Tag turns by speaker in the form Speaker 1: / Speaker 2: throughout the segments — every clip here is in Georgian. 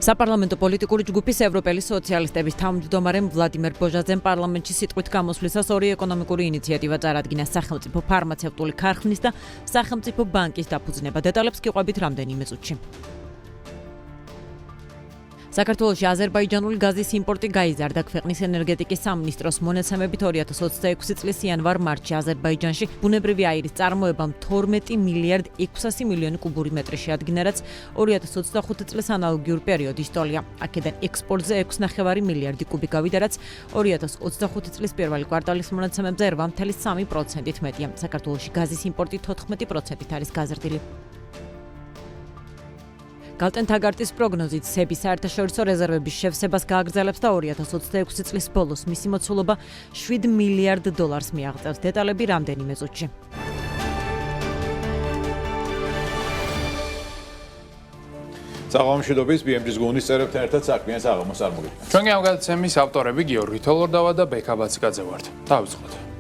Speaker 1: საპარლამენტო პოლიტიკური ჯგუფის ევროპელი სოციალისტების თავმჯდომარემ ვლადიმერ ბოჟაძემ პარლამენტში სიტყვით გამოსვლისას ორი ეკონომიკური ინიციატივა წარადგინა სახელმწიფო ფარმაცევტული ქარხნის და სახელმწიფო ბანკის დაფუძნება. დეტალებს გიყვებით რამდენიმე წუთში. საქართველოში აზერბაიჯანული გაზის იმპორტი გაიზარდა. ქვეყნის ენერგეტიკის სამინისტროს მონაცემებით 2026 წლის იანვარ-მარტში აზერბაიჯანში ბუნებრივი აირის წარმოებამ 12 მილიარდ 600 მილიონი კუბური მეტრი შეადგინა, რაც 2025 წლის ანალოგიურ პერიოდის ტოლია. აქედან ექსპორტზე 6,9 მილიარდი კუბი გავიდა, რაც 2025 წლის პირველი კვარტალის მონაცემებზე 8,3%-ით მეტია. საქართველოში გაზის იმპორტი 14%-ით არის გაზრდილი. გალტენ თაგარტის პროგნოზით სები საერთაშორისო რეზერვების შევსებას გააგრძელებს და 2026 წლის ბოლოს მისი მოცულობა 7 მილიარდ დოლარს მიაღწევს. დეტალები რამდენიმე წუთში.
Speaker 2: საღამომშვიდობის BMG-ის გუნდის წევრებთან ერთად საქმიან საღამოს წარმოგიდგენთ.
Speaker 3: ჩვენი ამ გადაცემის ავტორები გიორგი თოლორდავა და ბექა ბაციკაძე ვართ. დავიწყოთ.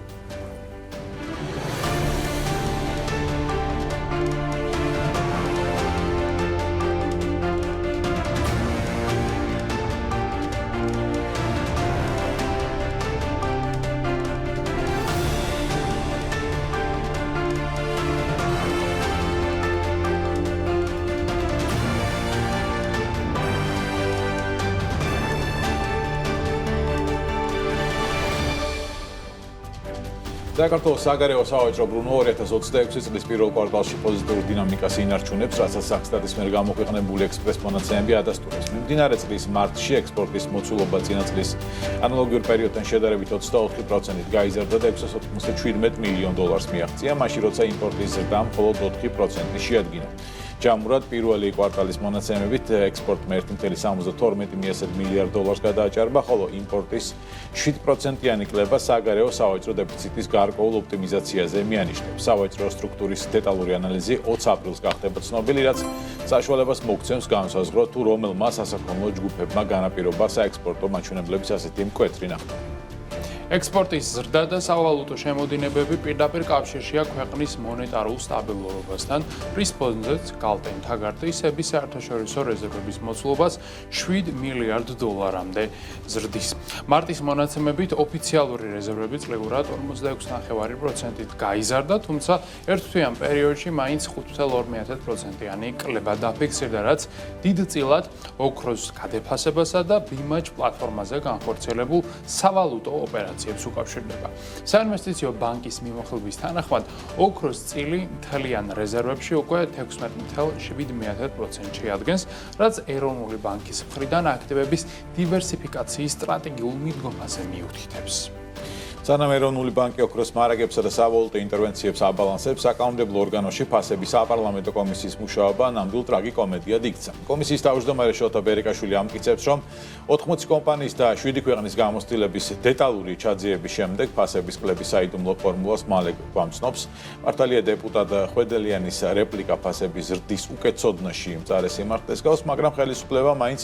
Speaker 2: საქართველოს საგარეო სავაჭრო ბრუნვა 2026 წლის პირველ კვარტალში პოზიტიურ დინამიკას ინარჩუნებს, რასაც საქსტატის მიერ გამოქვეყნებული ექსპრეს მონაცემები ადასტურებს. მიმდინარე წლის მარტში ექსპორტის მოცულობა წინა წლის ანალოგიურ პერიოდთან შედარებით 24%-ით გაიზარდა და 697 მილიონ დოლარს მიაღწია, მაშინ როცა იმპორტის ზრდა მხოლოდ 4%-ი შეადგინა. ჯამურად პირველი კვარტალის მონაცემებით ექსპორტმა 1,72 მილიარდ დოლარს გადააჭარბა, ხოლო იმპორტის 7%-იანი კლება საგარეო სავაჭრო დეფიციტის გარკვეულ ოპტიმიზაციაზე მიანიშნებს. სავაჭრო სტრუქტურის დეტალური ანალიზი 20 აპრილს გახდება ცნობილი, რაც საშუალებას მოგცემს განსაზღვროთ, თუ რომელმა სასაქონლო ჯგუფებმა განაპირობა საექსპორტო მაჩვენებლების ასეთი მკვეთრი ნახტომი.
Speaker 3: ექსპორტის ზრდა და სავალუტო შემოდინებები პირდაპირ კავშირშია ქვეყნის მონეტარულ სტაბილურობასთან, რის ფონზეც გალტენ თაგარტი სების საერთაშორისო რეზერვების მოცულობას 7 მილიარდ დოლარამდე ზრდის. მარტის მონაცემებით ოფიციალური რეზერვები წლიურად 46,9%-ით გაიზარდა, თუმცა ერთთვიან პერიოდში მაინც 5,2%-იანი კლება დაფიქსირდა, რაც დიდწილად ოქროს გადაფასებასა და ბიმაჯ პლატფორმაზე განხორციელებულ სავალუტო ოპერაციებს უკავშირდება. საინვესტიციო ბანკის მიმოხილვის თანახმად, ოქროს წილი მთლიან რეზერვებში უკვე 16,7% შეადგენს, რაც ეროვნული ბანკის მხრიდან აქტივების დივერსიფიკაციის სტრატეგიულ მიდგომაზე მიუთითებს.
Speaker 2: სანამ ეროვნული ბანკი ოქროს მარაგებსა და სავალუტო ინტერვენციებს აბალანსებს, საკანონმდებლო ორგანოში ფასების საპარლამენტო კომისიის მუშაობა ნამდვილ ტრაგიკომედიად იქცა. კომისიის თავმჯდომარე შოთა ბერიკაშვილი ამტკიცებს, რომ 80 კომპანიის და 7 ქვეყნის გამოცდილების დეტალური ჩაძიების შემდეგ ფასების კლების საიდუმლო ფორმულას მალე გვამცნობს. მართალია დეპუტატ ხვედელიანის რეპლიკა ფასების ზრდის უკეთწოდნაში იმწარე სიმართლეს გავს, მაგრამ ხელისუფლება მაინც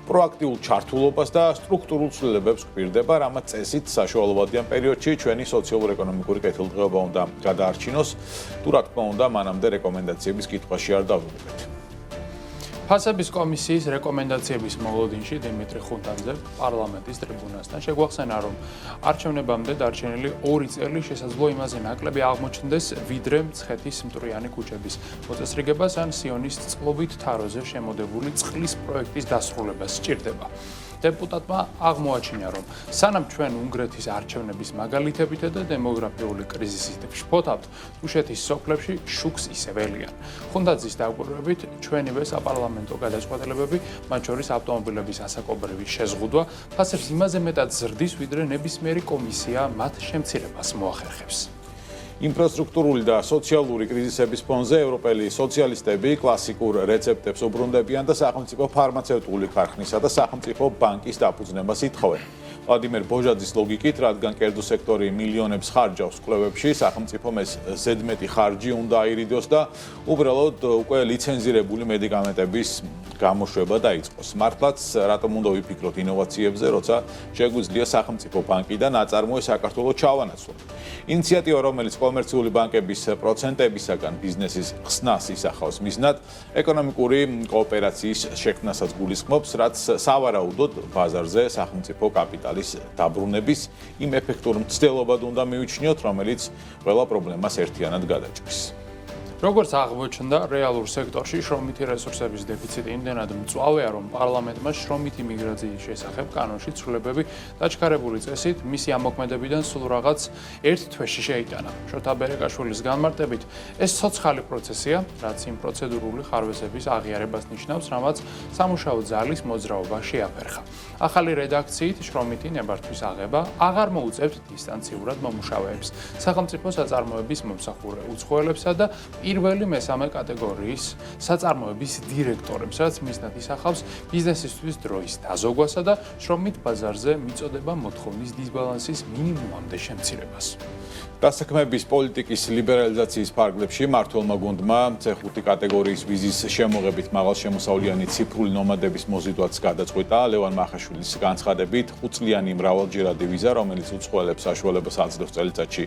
Speaker 2: პროაქტიულ ჩართულობას და სტრუქტურულ ცვლილებებს გვპირდება, რამაც წესით საშუალოვადიან პერიოდში ჩვენი სოციალურ-ეკონომიკური კეთილდღეობა უნდა გადაარჩინოს, თუ რა თქმა უნდა, მანამდე რეკომენდაციების კითხვაში არ დავუვიდეს.
Speaker 3: ფასების კომისიის რეკომენდაციების მოლოდინში დიმიტრი ხუნტაძე პარლამენტის ტრიბუნასთან შეგვახსენა, რომ არჩევნებამდე დარჩენილი 2 წელი შესაძლოა იმაზე ნაკლები აღმოჩნდეს, ვიდრე მცხეთის მტვრიანი ქუჩების მოწესრიგებას ან სიონის წყლობით თაროზე შემოდებული წყლის პროექტის დასრულებას სჭირდება. დეპუტატმა აღმოაჩინა, რომ სანამ ჩვენ უნგრეთის არჩევნების მაგალითებითა და დემოგრაფიული კრიზისით ვშფოთავთ, რუსეთის სოფლებში შუქს ისევ ელიან. ხუნდაძის დაკვირვებით, ჩვენივე საპარლამენტო გადაწყვეტილებები, მათ შორის ავტომობილების ასაკობრივი შეზღუდვა, ფასებს იმაზე მეტად ზრდის, ვიდრე ნებისმიერი კომისია მათ შემცირებას მოახერხებს.
Speaker 2: ინფრასტრუქტურული და სოციალური კრიზისების ფონზე ევროპელი სოციალისტები კლასიკურ რეცეპტებს უბრუნდებიან და სახელმწიფო ფარმაცევტული ქარხნისა და სახელმწიფო ბანკის დაფუძნებას ითხოვენ. ვლადიმერ ბოჟაძის ლოგიკით, რადგან კერძო სექტორი მილიონებს ხარჯავს კვლევებში, სახელმწიფომ ეს ზედმეტი ხარჯი უნდა აირიდოს და უბრალოდ უკვე ლიცენზირებული მედიკამენტების გამოშვება დაიწყოს. მართლაც რატომ უნდა ვიფიქროთ ინოვაციებზე, როცა შეგვიძლია სახელმწიფო ბანკიდან აწარმოე საქართველოს ჩავანაცვლოთ. ინიციატივა, რომელიც კომერციული ბანკების პროცენტებისაგან ბიზნესის ხსნას ისახავს მიზნად, ეკონომიკური კოოპერაციის შექმნასაც გულისხმობს, რაც სავარაუდოდ ბაზარზე სახელმწიფო კაპიტალის დაბრუნების იმ ეფექტურ მცდელობად უნდა მივიჩნიოთ, რომელიც ყველა პრობლემას ერთიანად გადაჭრის.
Speaker 3: როგორც აღმოჩნდა, რეალურ სექტორში შრომითი რესურსების დეფიციტი იმდენად მწვავეა, რომ პარლამენტმა შრომითი მიგრაციის შესახებ კანონში ცვლილებები დაჩქარებული წესით მისი ამოქმედებიდან სულ რაღაც ერთ თვეში შეიტანა. შოთა ბერეკაშვილის განმარტებით, ეს ცოცხალი პროცესია, რაც იმ პროცედურული ხარვეზების აღიარებას ნიშნავს, რამაც სამუშაო ძალის მოძრაობა შეაფერხა. ახალი რედაქციით შრომითი ნებართვის აღება აღარ მოუწევთ დისტანციურად მომუშავეებს, სახელმწიფო საწარმოების მომსახურე უცხოელებსა და პირველი მესამე კატეგორიის საწარმოების დირექტორებს, რაც მიზნად ისახავს ბიზნესისთვის დროის დაზოგვასა და შრომით ბაზარზე მიწოდება მოთხოვნის დისბალანსის მინიმუმამდე შემცირებას.
Speaker 2: დასაქმების პოლიტიკის ლიბერალიზაციის ფარგლებში მმართველმა გუნდმა C5 კატეგორიის ვიზის შემოღებით მაღალშემოსავლიანი ციფრული ნომადების მოზიდვაც გადაწყვიტა. ლევან მახაშვილის განცხადებით, 5 წლიანი მრავალჯერადი ვიზა, რომელიც უცხოელებს საშუალებას აძლევს წელიწადში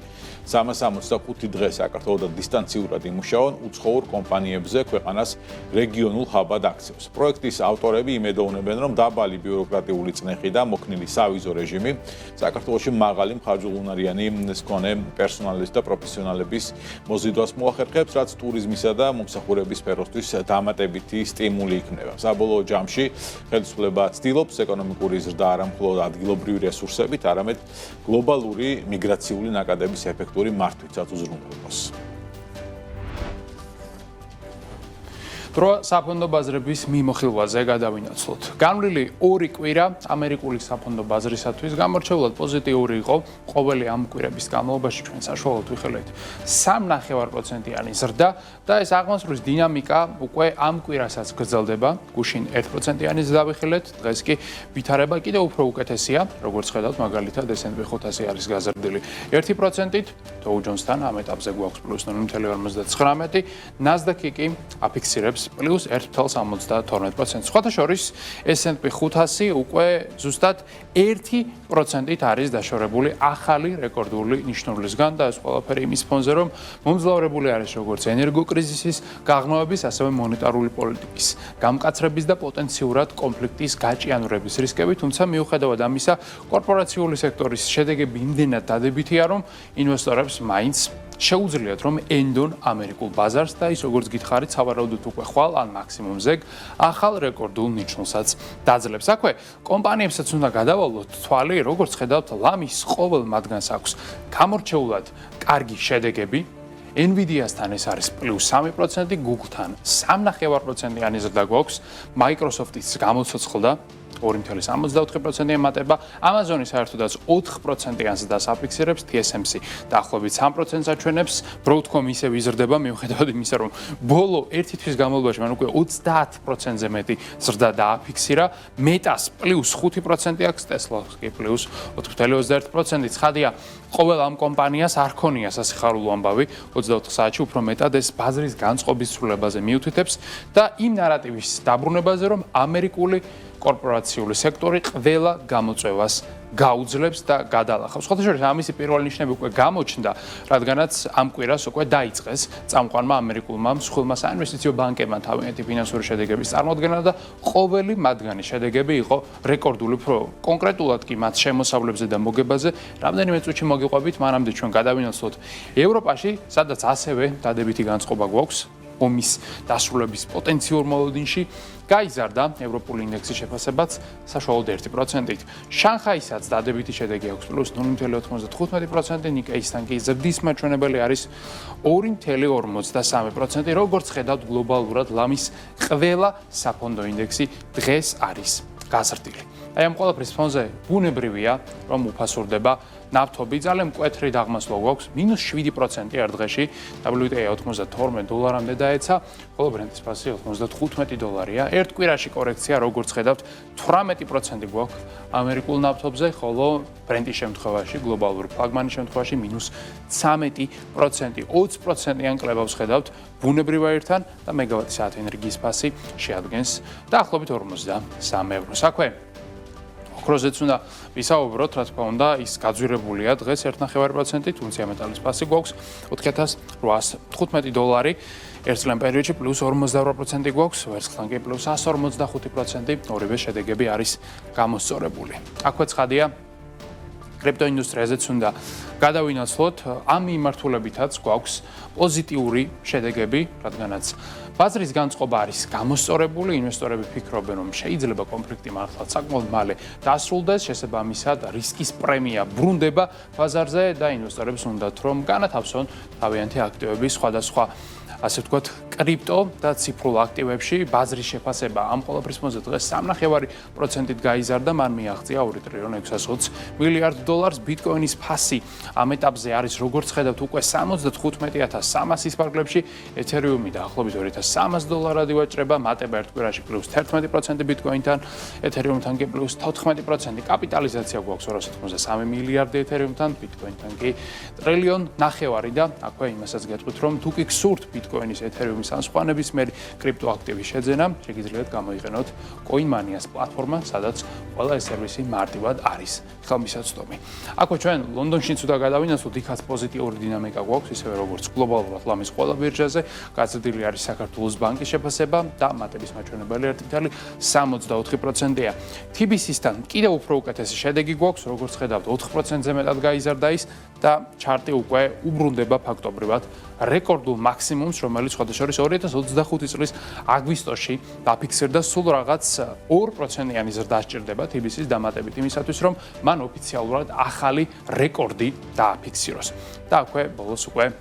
Speaker 2: 365 დღე საქართველოსთან დისტანციურად იმუშაონ, უცხოურ კომპანიებზე ქვეყანას რეგიონულ ჰაბად აქცევს. პროექტის ავტორები იმედოვნებენ, რომ დაბალი ბიუროკრატიული წნეხი და მოქნილი სავიზო რეჟიმი საქართველოში მაღალი მხარჯულუნარიანი მქონე პერსონალის და პროფესიონალების მოზიდვას მოახერხებს, რაც ტურიზმისა და მომსახურების სფეროსთვის დამატებითი სტიმული იქნება. საბოლოო ჯამში ხელისუფლება ცდილობს ეკონომიკური ზრდა არა მხოლოდ ადგილობრივი რესურსებით, არამედ გლობალური მიგრაციული ნაკადების ეფექტური მართვითაც უზრუნველყოს. დრო
Speaker 3: საფონდო ბაზრების მიმოხილვაზე გადავინაცვლოთ. განვლილი 2 კვირა ამერიკული საფონდო ბაზრისათვის გამორჩეულად პოზიტიური იყო. ყოველი ამ კვირების განმავლობაში ჩვენ საშუალოდ ვიხილეთ 3.9%-იანი ზრდა და ეს აღმასრულის დინამიკა უკვე ამ კვირასაც გრძელდება. გუშინ 1%-იანი ზრდა ვიხილეთ, დღეს კი ვითარება კიდევ უფრო უკეთესია, როგორც ხედავთ, მაგალითად S&P 500 არის გაზრდილი 1%-ით, Dow Jones-თან ამ ეტაპზე გვაქვს +0.59, NASDAQ-ი კი აფიქსირებს პლუს 1.72%. სხვათა შორის S&P 500 უკვე ზუსტად 1%-ით არის დაშორებული ახალი რეკორდული ნიშნულისგან და ეს ყველაფერი იმის ფონზე, რომ მომძლავრებული არის როგორც ენერგოკრიზისის გაღრმავების, ასევე მონეტარული პოლიტიკის გამკაცრების და პოტენციურად კონფლიქტის გაჭიანურების რისკები, თუმცა მიუხედავად ამისა, კორპორაციული სექტორის შედეგები იმდენად დადებითია, რომ ინვესტორებს მაინც შეუძლიათ რომ ენდონ ამერიკულ ბაზარს და ის როგორც გითხარით, სავარაუდოდ უკვე ხვალ ან მაქსიმუმზე ახალ რეკორდულ ნიშნულსაც დაძლებს. აქვე კომპანიებსაც უნდა გადავალოთ თვალი, როგორც ხედავთ, ლამის ყოველ მათგანს აქვს გამორჩეულად კარგი შედეგები. Nvidia-სთან ეს არის +3%, Google-თან 3.9%-იანი ზრდა გვაქვს, Microsoft-ის გამოცოცხლდა 2.74% ემატება, Amazon-ი საერთოდაც 4%-იან ზრდას აფიქსირებს, TSMC დაახლოებით 3%-ს აჩვენებს, Broadcom ისევ იზრდება, მიუხედავად იმისა, რომ ბოლო 1 თვის განმავლობაში მან უკვე 30%-ზე მეტი ზრდა დააფიქსირა, Meta-ს +5% აქვს, Tesla-ს კი +4.21%. ცხადია, ყოველ ამ კომპანიას არ ქონია სასიხარულო ამბავი 24 საათში უფრო მეტად ეს ბაზრის განწყობის სრულებაზე მიუთითებს და იმ ნარატივის დაბრუნებაზე, რომ ამერიკული კორპორაციული სექტორი ყველა გამოწვევას გაუძლებს და გადალახავს. სხვათა შორის ამისი პირველი ნიშნები უკვე გამოჩნდა, რადგანაც ამ კვირას უკვე დაიწყეს წამყვანმა ამერიკულმა მსხვილმა საინვესტიციო ბანკებმა თავიანთი ფინანსური შედეგების წარმოდგენა და ყოველი მათგანი შედეგები იყო რეკორდული. კონკრეტულად კი მათ შემოსავლებზე და მოგებაზე რამდენიმე წუთში მოგიყვებით, მანამდე ჩვენ გადავინაცვლოთ ევროპაში, სადაც ასევე დადებითი განწყობა გვაქვს ომის დასრულების პოტენციურ მოლოდინში. გაიზარდა ევროპული ინდექსის შეფასებაც საშუალოდ 1%-ით. შანხაისაც დადებითი შედეგი აქვს +0.95%, ნიკეისთან კი ზრდის მაჩვენებელი არის 2.43%. როგორც ხედავთ, გლობალურად ლამის ყველა საფონდო ინდექსი დღეს არის გაზრდილი. აი ამ ყველაფრის ფონზე ბუნებრივია, რომ უფასურდება ნავთობი ძალიან მკვეთრი დაღმასვლა გვაქვს, -7% ერთ დღეში, WTI $92-მდე დაეცა, ხოლო ბრენტის ფასი $95. ერთ კვირაში კორექცია, როგორც ხედავთ, 18% გვაქვს ამერიკულ ნავთობზე, ხოლო ბრენტის შემთხვევაში, გლობალურ ფლაგმანის შემთხვევაში -13%, 20%-იან კლებავს ხედავთ ბუნებრივ აირთან და მეგავატი საათ ენერგიის ფასი შეადგენს დაახლოებით €43. აქვე ოქროზეც უნდა ვისაუბროთ, რა თქმა უნდა, ის გაძვირებულია დღეს 1.5%, თუმცა მეტალის ფასი გვაქვს $4,815, ერთ წლიან პერიოდში +48% გვაქვს, ვერცხლთან კი +145%, ორივე შედეგები არის გამოსწორებული. აქვე ცხადია, კრიპტოინდუსტრიაზეც უნდა გადავინაცვლოთ, ამ მიმართულებითაც გვაქვს პოზიტიური შედეგები, რადგანაც ბაზრის განწყობა არის გამოსწორებული, ინვესტორები ფიქრობენ, რომ შეიძლება კონფლიქტი მართლაც საკმაოდ მალე დასრულდეს, შესაბამისად რისკის პრემია ბრუნდება ბაზარზე და ინვესტორებს უნდათ რომ განათავსონ თავიანთი აქტივები სხვადასხვა ასე ვთქვათ, კრიპტო და ციფრულ აქტივებში ბაზრის შეფასება ამ ყველაფრის მოზე დღეს 3.5%-ით გაიზარდა, მან მიაღწია $2.620 მილიარდ. ბიტკოინის ფასი ამ ეტაპზე არის, როგორც ხედავთ, უკვე 75,300-ის ფარგლებში, ეთერიუმი დაახლოებით $2,300 ვაჭრება, მატება ერთ კვირაში +11% ბიტკოინთან, ეთერიუმთან კი +14%, კაპიტალიზაცია გვაქვს $293 მილიარდი ეთერიუმთან, ბიტკოინთან კი $1.9 და აქვე იმასაც გეტყვით, რომ თუ კი გსურთ ბიტკოინის, ეთერიუმის ან სხვა ნებისმიერი კრიპტოაქტივის შეძენა, შეგიძლიათ გამოიყენოთ CoinMania-ს პლატფორმა, სადაც ყველა ეს სერვისი მარტივად არის ხელმისაწვდომი. აქვე ჩვენ ლონდონშიც უნდა გადავინაცვლოთ, იქაც პოზიტიური დინამიკა გვაქვს, ისევე როგორც გლობალურად ლამის ყველა ბირჟაზე, გაზრდილი არის საქართველოს ბანკის შეფასება და მატების მაჩვენებელი 1.64%-ია. TBC-სთან კიდევ უფრო უკეთესი შედეგი გვაქვს, როგორც ხედავთ, 4%-ზე მეტად გაიზარდა ის და ჩარტი უკვე უბრუნდება ფაქტობრივად რეკორდულ მაქსიმუმს, რომელიც სხვადასხვა 2025 წლის აგვისტოში დაფიქსირდა, სულ რაღაც 2%-იანი ზრდა სჭირდება TBC-ს დამატებით იმისათვის, რომ მან ოფიციალურად ახალი რეკორდი დააფიქსიროს. და აქვე ბოლოს უკვე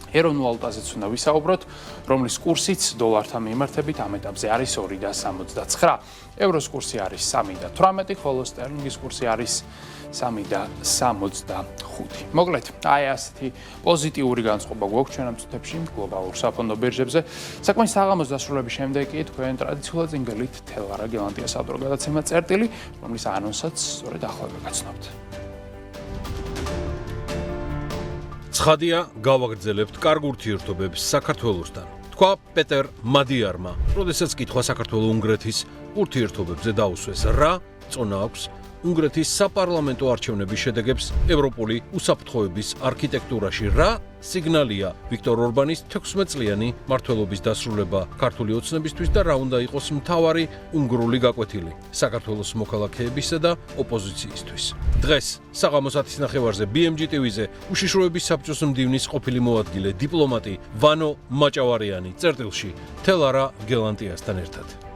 Speaker 3: ეროვნულ ვალუტაზეც უნდა ვისაუბროთ, რომლის კურსიც დოლართან მიმართებით ამ ეტაპზე არის 2.69. ევროს კურსი არის 3.18, ხოლო სტერლინგის კურსი არის 3.65. მოკლედ, აი ასეთი პოზიტიური განწყობა გვაქვს ჩვენ ამ წუთებში გლობალურ საფონდო ბირჟებზე. საკმაოდ საღამოს დასრულების შემდეგ კი თქვენ ტრადიციულად წინგელით თელარა გელანტიას ავტორ გადაცემა წერტილი, რომლის ანონსაც სწორედ ახლა გაგაცნობთ.
Speaker 4: ცხადია, გავაგრძელებთ კარგ ურთიერთობებს საქართველოსთან. თქვა პეტერ მადიარმა, როდესაც კითხვა საქართველო-უნგრეთის ურთიერთობებზე დაუსვეს, რა წონა აქვს უნგრეთის საპარლამენტო არჩევნების შედეგებს ევროპული უსაფრთხოების არქიტექტურაში, რა სიგნალია ვიქტორ ორბანის 16-წლიანი მმართველობის დასრულება ქართული ოცნებისთვის და რა უნდა იყოს მთავარი უნგრული გაკვეთილი საქართველოს მოქალაქეებისა და ოპოზიციისთვის. დღეს საღამოს 10:30-ზე BMG TV-ზე უშიშროების საბჭოს მდივნის ყოფილი მოადგილე დიპლომატი ვანო მაჭავარიანი წერტილში თელარა გელანტიასთან ერთად.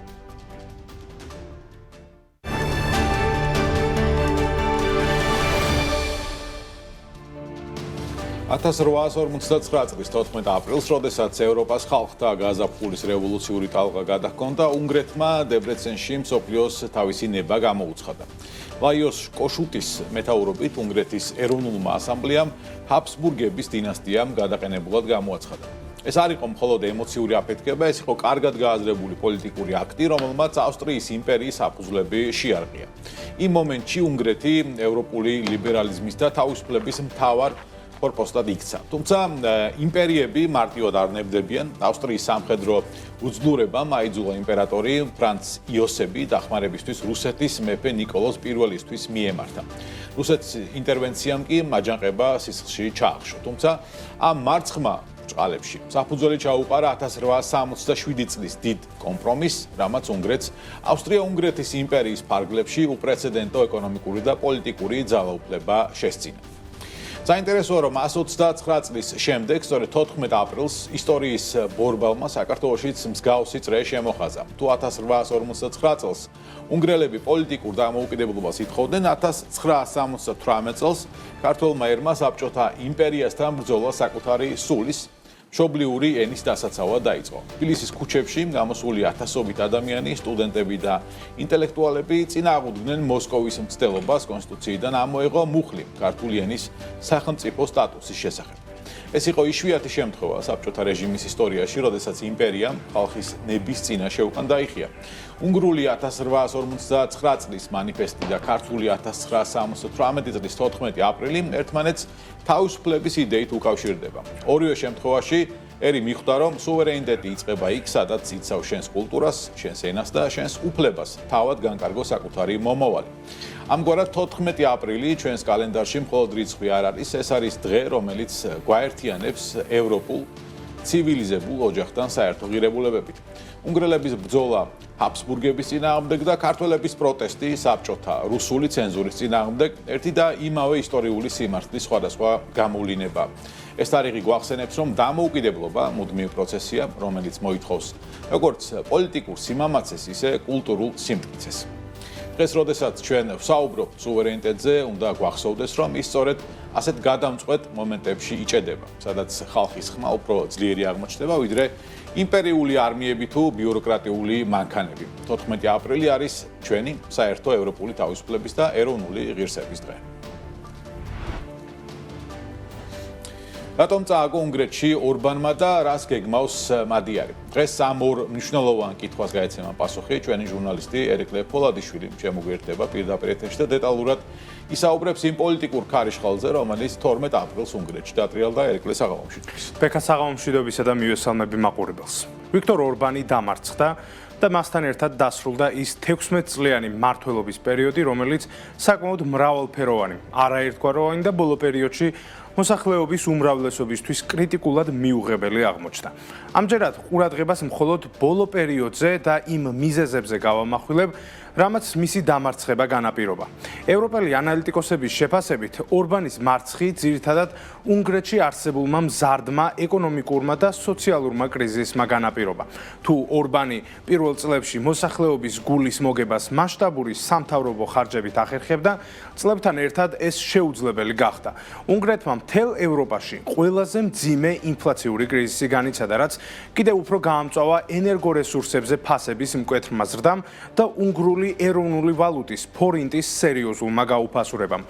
Speaker 2: 1859 წლის 14 აპრილს, როდესაც ევროპას ხალხთა გაზაფხულის რევოლუციური ტალღა გადაჰქონდა, უნგრეთმა დებრეცენში მსოფლიოს თავისი ნება გამოუცხადა. ლაიოს კოშუტის მეთაურობით უნგრეთის ეროვნულმა ასამბლეამ ჰაბსბურგების დინასტიამ გადაყენებულად გამოაცხადა. ეს არ იყო მხოლოდ ემოციური აფეთქება, ეს იყო კარგად გააზრებული პოლიტიკური აქტი, რომელმაც ავსტრიის იმპერიის საფუძვლები შეარყია. იმ მომენტში უნგრეთი ევროპული ლიბერალიზმის და თავისუფლების მთავარ ფორპოსტად იქცა. თუმცა იმპერიები მარტივად არ ნებდებიან. ავსტრიის სამხედრო უძლურებამ აიძულა იმპერატორი ფრანც იოსები დახმარებისთვის რუსეთის მეფე ნიკოლოზ პირველისთვის მიემართა. რუსეთის ინტერვენციამ კი აჯანყება სისხლში ჩაახშო. თუმცა ამ მარცხმა ბრჭყალებში საფუძველი ჩაუყარა 1867 წლის დიდ კომპრომისს, რამაც უნგრეთს ავსტრია-უნგრეთის იმპერიის ფარგლებში უპრეცედენტო ეკონომიკური და პოლიტიკური ძალაუფლება შესწინა. საინტერესოა, რომ 129 წლის შემდეგ, სწორედ 14 აპრილს, ისტორიის ბორბალმა საქართველოშიც მსგავსი წრე შემოხაზა. თუ 1859 წელს უნგრელები პოლიტიკურ დამოუკიდებლობას ითხოვდნენ, 1978 წელს ქართველმა ერმა საბჭოთა იმპერიასთან ბრძოლა საკუთარი სულის მშობლიური ენის დასაცავად დაიწყო. თბილისის ქუჩებში გამოსული ათასობით ადამიანი, სტუდენტები და ინტელექტუალები წინააღმდეგდნენ მოსკოვის მცდელობას კონსტიტუციიდან ამოეღო მუხლი ქართული ენის სახელმწიფო სტატუსის შესახებ. ეს იყო იშვიათი შემთხვევა საბჭოთა რეჟიმის ისტორიაში, როდესაც იმპერიამ ხალხის ნების წინაშე უკან დაიხია. უნგრული 1859 წლის მანიფესტი და ქართული 1978 წლის 14 აპრილი ერთმანეთს თავისუფლების იდეით უკავშირდება. ორივე შემთხვევაში ერი მიხვდა, რომ სუვერენიტეტი იწყება იქ, სადაც იცავს შენს კულტურას, შენს ენას და შენს უფლებას თავად განკარგო საკუთარი მომავალი. ამგვარად 14 აპრილი ჩვენს კალენდარში მხოლოდ რიცხვი არ არის, ეს არის დღე, რომელიც გვაერთიანებს ევროპულ ცივილიზებულ ოჯახთან საერთო ღირებულებებით. უნგრელების ბრძოლა ჰაბსბურგების წინააღმდეგ და ქართველების პროტესტი საბჭოთა რუსული ცენზურის წინააღმდეგ ერთი და იმავე ისტორიული სიმართლის სხვადასხვა გამოვლინებაა. ეს თარიღი გვახსენებს, რომ დამოუკიდებლობა მუდმივი პროცესია, რომელიც მოითხოვს როგორც პოლიტიკურ სიმამაცეს, ისე კულტურულ სიმტკიცეს. დღეს, როდესაც ჩვენ ვსაუბრობთ სუვერენიტეტზე, უნდა გვახსოვდეს, რომ ის სწორედ ასეთ გადამწყვეტ მომენტებში იჭედება, სადაც ხალხის ხმა უფრო ძლიერი აღმოჩნდება, ვიდრე იმპერიული არმიები თუ ბიუროკრატიული მანქანები. 14 აპრილი არის ჩვენი საერთო ევროპული თავისუფლების და ეროვნული ღირსების დღე. რატომ წააგო უნგრეთში ორბანმა და რას გეგმავს მადიარი? დღეს ამ ორ მნიშვნელოვან კითხვას გაეცემა პასუხი ჩვენი ჟურნალისტი ერეკლე ფოლადიშვილი შემოგვიერთდება პირდაპირ ეთერში და დეტალურად ისაუბრებს იმ პოლიტიკურ ქარიშხალზე, რომელიც 12 აპრილს უნგრეთში დატრიალდა. ერეკლე საღამომშვიდობის.
Speaker 5: ბექა საღამომშვიდობისა და მივესალმები მაყურებელს. ვიქტორ ორბანი დამარცხდა და მასთან ერთად დასრულდა ის 16 წლიანი მმართველობის პერიოდი, რომელიც საკმაოდ მრავალფეროვანი, არაერთგვაროვანი და ბოლო პერიოდში მოსახლეობის უმრავლესობისთვის კრიტიკულად მიუღებელი აღმოჩნდა. ამჯერად ყურადღებას მხოლოდ ბოლო პერიოდზე და იმ მიზეზებზე გავამახვილებ, რამაც მისი დამარცხება განაპირობა. ევროპელი ანალიტიკოსების შეფასებით, ორბანის მარცხი ძირითადად უნგრეთში არსებულმა მზარდმა ეკონომიკურმა და სოციალურმა კრიზისმა განაპირობა. თუ ორბანი პირველ წლებში მოსახლეობის გულის მოგებას მასშტაბური სამთავრობო ხარჯებით ახერხებდა, წლებთან ერთად ეს შეუძლებელი გახდა. უნგრეთმა მთელ ევროპაში ყველაზე მძიმე ინფლაციური კრიზისი განიცადა, რაც კიდევ უფრო გაამწვავა ენერგორესურსებზე ფასების მკვეთრმა ზრდამ და უნგრული ეროვნული ვალუტის ფორინტის სერიოზულმა გაუფასურებამ.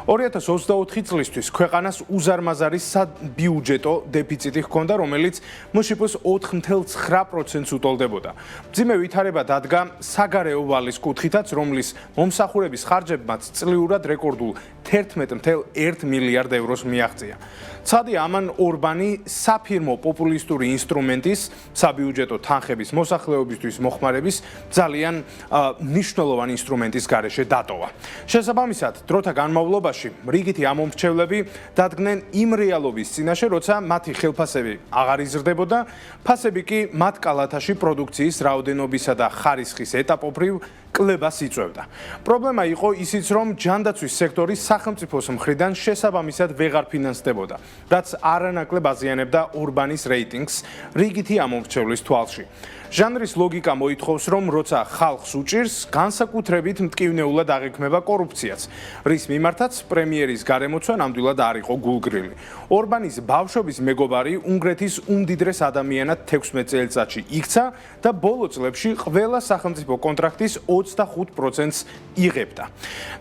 Speaker 5: 2024 წლისთვის ქვეყანას უზარმაზარი საბიუჯეტო დეფიციტი ჰქონდა, რომელიც მშპ-ს 4.9%-ს უტოლდებოდა. მძიმე ვითარება დადგა საგარეო ვალის კუთხითაც, რომლის მომსახურების ხარჯებმაც წლიურად რეკორდულ 11.1 მილიარდ ევროს მიაღწია. ცხადია, ამან ორბანი საფირმო პოპულისტური ინსტრუმენტის საბიუჯეტო თანხების მოსახლეობისთვის მოხმარების ძალიან მნიშვნელოვანი ინსტრუმენტის გარეშე დატოვა. შესაბამისად, დროთა განმავლობაში რიგითი ამომრჩევლები დადგნენ იმ რეალობის წინაშე, როცა მათი ხელფასები აღარ იზრდებოდა, ფასები კი მათ კალათაში პროდუქციის რაოდენობისა და ხარისხის ეტაპობრივ კლებას იწვევდა. პრობლემა იყო ისიც, რომ ჯანდაცვის სექტორი სახელმწიფოს მხრიდან შესაბამისად ვეღარ ფინანსდებოდა, რაც არანაკლებ აზიანებდა ორბანის რეიტინგს რიგითი ამომრჩევლის თვალში. ჟანრის ლოგიკა მოითხოვს, რომ როცა ხალხს უჭირს, განსაკუთრებით მტკივნეულად აღიქმება კორუფციაც, რის მიმართაც პრემიერის გარემოცვა ნამდვილად არ იყო გულგრილი. ორბანის ბავშვობის მეგობარი უნგრეთის უმდიდრეს ადამიანად 16 წელიწადში იქცა და ბოლო წლებში ყველა სახელმწიფო კონტრაქტის 25%-ს იღებდა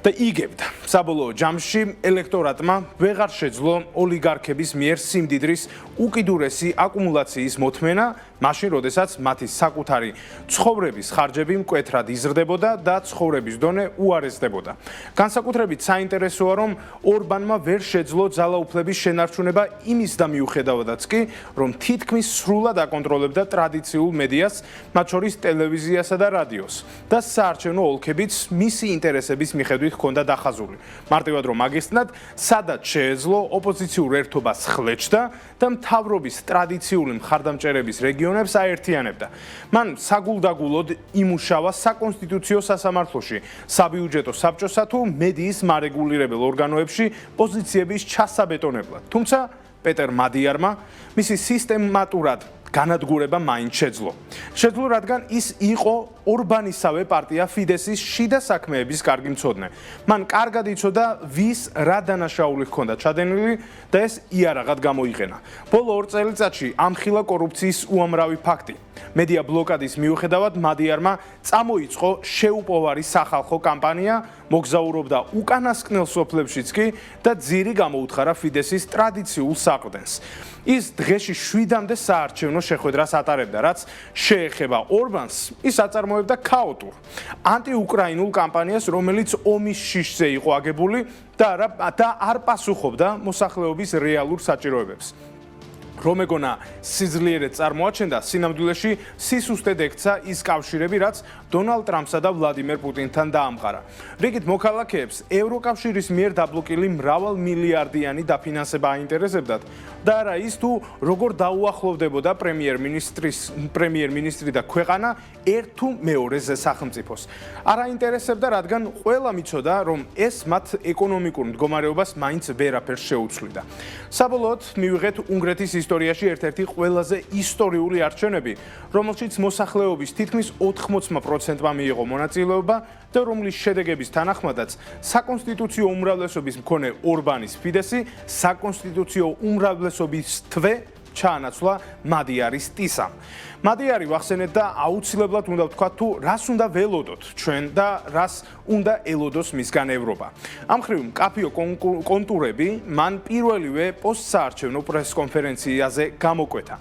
Speaker 5: და იგებდა. საბოლოო ჯამში ელექტორატმა ვეღარ შეძლო ოლიგარქების მიერ სიმდიდრის უკიდურესი აკუმულაციის მოთმენა, მაშინ, როდესაც მათი საკუთარი ცხოვრების ხარჯები მკვეთრად იზრდებოდა და ცხოვრების დონე უარესდებოდა. განსაკუთრებით საინტერესოა, რომ ორბანმა ვერ შეძლო ძალაუფლების შენარჩუნება იმის და მიუხედავადაც კი, რომ თითქმის სრულად აკონტროლებდა ტრადიციულ მედიას, მათ შორის ტელევიზიასა და რადიოს და საარჩევნო ოლქებიც მისი ინტერესების მიხედვით ჰქონდა დახაზული. მარტივად რომ აგესტნათ, სადაც შეეძლო ოპოზიციურ ერთობას ხლეჭდა და მთავრობის ტრადიციული მხარდამჭერების რეგიონებს აერთიანებდა. მან საგულდაგულოდ იმუშავა საკონსტიტუციო სასამართლოში, საბიუჯეტო საბჭოსა თუ მედიის მარეგულირებელ ორგანოებში პოზიციების ჩასაბეტონებლად. თუმცა პეტერ მადიარმა მისი სისტემატურად განადგურება მაინც შეძლო. შეძლო, რადგან ის იყო ორბანისავე პარტია ფიდესის შიდა საქმეების კარგი მცოდნე. მან კარგად იცოდა, ვის რა დანაშაული ჰქონდა ჩადენილი და ეს იარაღად გამოიყენა. ბოლო 2 წელიწადში ამხილა კორუფციის უამრავი ფაქტი. მედია ბლოკადის მიუხედავად მადიარმა წამოიწყო შეუპოვარი სახალხო კამპანია, მოგზაურობდა უკანასკნელ სოფლებშიც კი და ძირი გამოუთხარა ფიდესის ტრადიციულ საყრდენს. ის დღეში 7-მდე საარჩევნო შეხვედრას ატარებდა, რაც შეეხება ორბანს, ის აწარმოებდა ქაოტურ ანტიუკრაინულ კამპანიას, რომელიც ომის შიშზე იყო აგებული და არ პასუხობდა მოსახლეობის რეალურ საჭიროებებს. რომ ეგონა სიძლიერად წარმოაჩენდა, სინამდვილეში სისუსტედ ექცა ის კავშირები, რაც დონალდ ტრამპსა და ვლადიმერ პუტინთან დაამყარა. რიგით მოქალაქეებს ევროკავშირის მიერ დაბლოკილი მრავალმილიარდიანი დაფინანსება აინტერესებდათ და არა ის თუ როგორ დაუახლოვდებოდა პრემიერ-მინისტრი და ქვეყანა ერთ თუ მეორეზე სახელმწიფოს. არ აინტერესებდა, რადგან ყველამ იცოდა, რომ ეს მათ ეკონომიკურ მდგომარეობას მაინც ვერაფერს შეუცვლიდა. საბოლოოდ მივიღეთ უნგრეთის ისტორიაში ერთ-ერთი ყველაზე ისტორიული არჩევნები, რომელშიც მოსახლეობის თითქმის 80%-მა მიიღო მონაწილეობა და რომლის შედეგების თანახმადაც საკონსტიტუციო უმრავლესობის მქონე ორბანის ფიდესი საკონსტიტუციო უმრავლესობის თვე ჩაანაცვლა მადიარის ტისამ. მადიარი ვახსენეთ და აუცილებლად უნდა ვთქვათ თუ რას უნდა ველოდოთ ჩვენ და რას უნდა ელოდოს მისგან ევროპა. ამ ხრივ მკაფიო კონტურები მან პირველივე პოსტსაარჩევნო პრესკონფერენციაზე გამოკვეთა.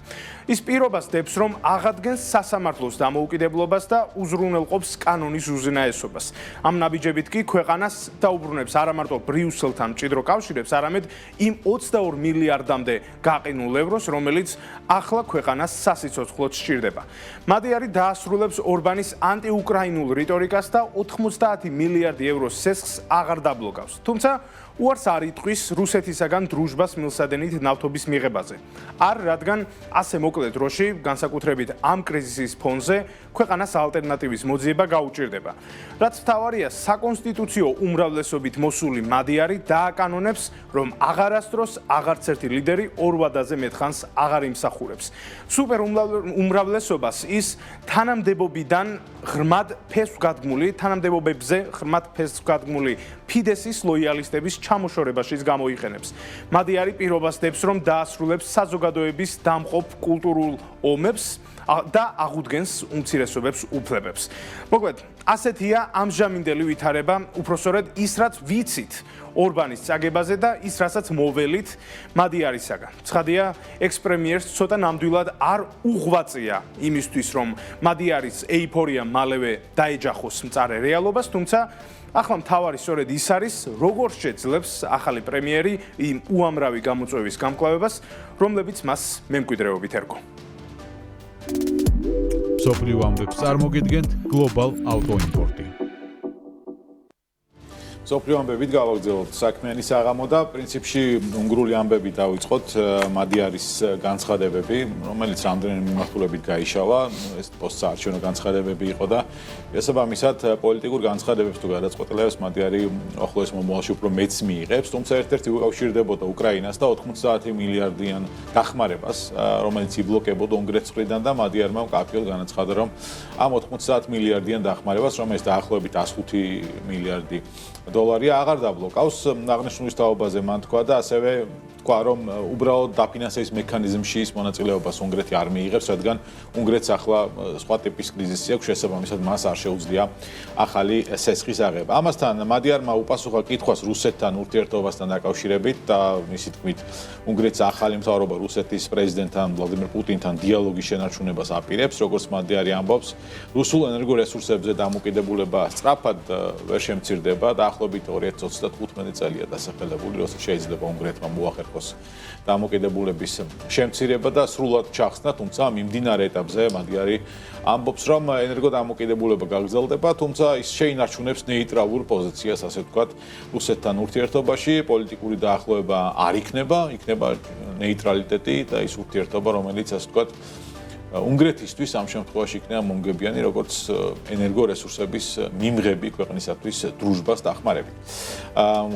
Speaker 5: ის პირობას დებს, რომ აღადგენს სასამართლოს დამოუკიდებლობას და უზრუნველყოფს კანონის უზენაესობას. ამ ნაბიჯებით კი ქვეყანას დაუბრუნებს არა მარტო ბრიუსელთან მჭიდრო კავშირებს, არამედ იმ 22 მილიარდამდე გაყინულ ევროს, რომელიც ახლა ქვეყანას სასიცოცხლოდ სჭირდება. მადიარი დაასრულებს ორბანის ანტიუკრაინულ რიტორიკას და 90 მილიარდი ევროს სესხს აღარ დაბლოკავს. თუმცა უარს არ იტყვის რუსეთისაგან დრუჟბას მილსადენით ნავთობის მიღებაზე. არ, რადგან ასე მოკლე დროში, განსაკუთრებით ამ კრიზისის ფონზე, ქვეყანას ალტერნატივის მოძიება გაუჭირდება. რაც მთავარია, საკონსტიტუციო უმრავლესობით მოსული მადიარი დააკანონებს, რომ აღარასდროს აღარც ერთი ლიდერი ორ ვადაზე მეტხანს აღარ იმსახურებს. სუპერ უმრავლესობას ის თანამდებობიდან ღრმად ფესვგადგმული, თანამდებობებზე ღრმად ფესვგადგმული ფიდესის ლოიალისტების ჩამოშორებაშიც გამოიყენებს. მადიარი პირობას დებს, რომ დაასრულებს საზოგადოების დამყოფ კულტურულ ომებს და აღუდგენს უმცირესობებს უფლებებს. მოკლედ, ასეთია ამჟამინდელი ვითარება, უпроსორედ ის რაც ვიცით ორბანის წაგებაზე და ის რასაც მოველით მადიარისაგან. ცხადია, ექს-პრემიერს ცოტა ნამდვილად არ უღვაწია იმისთვის, რომ მადიარის ეიფორია მალევე დაეჯახოს მწარე რეალობას, თუმცა ახლა მთავარი სწორედ ის არის, როგორ შეძლებს ახალი პრემიერი იმ უამრავი გამოწვევის გამკლავებას, რომლებიც მას მემკვიდრეობით ერგო.
Speaker 6: სოფლიო ამბებს წარმოგიდგენთ Global Auto Import.
Speaker 2: სოფლიო ამბებით გავაგრძელოთ საქმიანი საღამო და პრინციპში უნგრული ამბები დავიწყოთ მადიარის განცხადებები, რომელიც რამდენიმე მიმართულებით გაიშალა, ეს პოსტსაარჩევნო განცხადებები იყო და შესაბამისად პოლიტიკურ განცხადებებს თუ გადაწყვეტილებას მადიარი ახლოს მომავალში უფრო მეც მიიღებს, თუმცა ერთ-ერთი უკავშირდებოდა უკრაინას და 90 მილიარდიან დახმარებას, რომელიც იბლოკებოდა უნგრეთის მხრიდან და მადიარმა მკაფიოდ განაცხადა, რომ ამ 90 მილიარდიან დახმარებას, რომელიც დაახლოებით 105 მილიარდი დოლარი აღარ დაბლოკავს აღნიშნულის თაობაზე მან თქვა და ასევე თქვა რომ უბრალოდ დაფინანსების მექანიზმში ის მონაწილეობას უნგრეთი არ მიიღებს, რადგან უნგრეთს ახლა სხვა ტიპის კრიზისი აქვს, შესაბამისად მას არ შეუძლია ახალი სესხის აღება. ამასთან მადიარმა უპასუხა კითხვას რუსეთთან ურთიერთობასთან დაკავშირებით და მისი თქმით უნგრეთის ახალი მთავრობა რუსეთის პრეზიდენტთან ვლადიმერ პუტინთან დიალოგის შენარჩუნებას აპირებს, როგორც მადიარი ამბობს, რუსულ ენერგორესურსებზე დამოკიდებულება სწრაფად ვერ შემცირდება და ახლობით 2025 წელია დასახელებული, როცა შეიძლება უნგრეთმა მოახერხოს დამოკიდებულების შემცირება და სრულად ჩახსნა, თუმცა მიმდინარე ეტაპზე მადიარი ამბობს, რომ ენერგოდამოკიდებულება გაგრძელდება, თუმცა ის შეინარჩუნებს ნეიტრალურ პოზიციას, ასე ვთქვათ, რუსეთთან ურთიერთობაში, პოლიტიკური დაახლოება არ იქნება, იქნება ნეიტრალიტეტი და ის ურთიერთობა, რომელიც ასე ვთქვათ, უნგრეთისთვის ამ შემთხვევაში იქნება მომგებიანი როგორც ენერგორესურსების მიმღები ქვეყნისათვის დრუჟბას დახმარებით.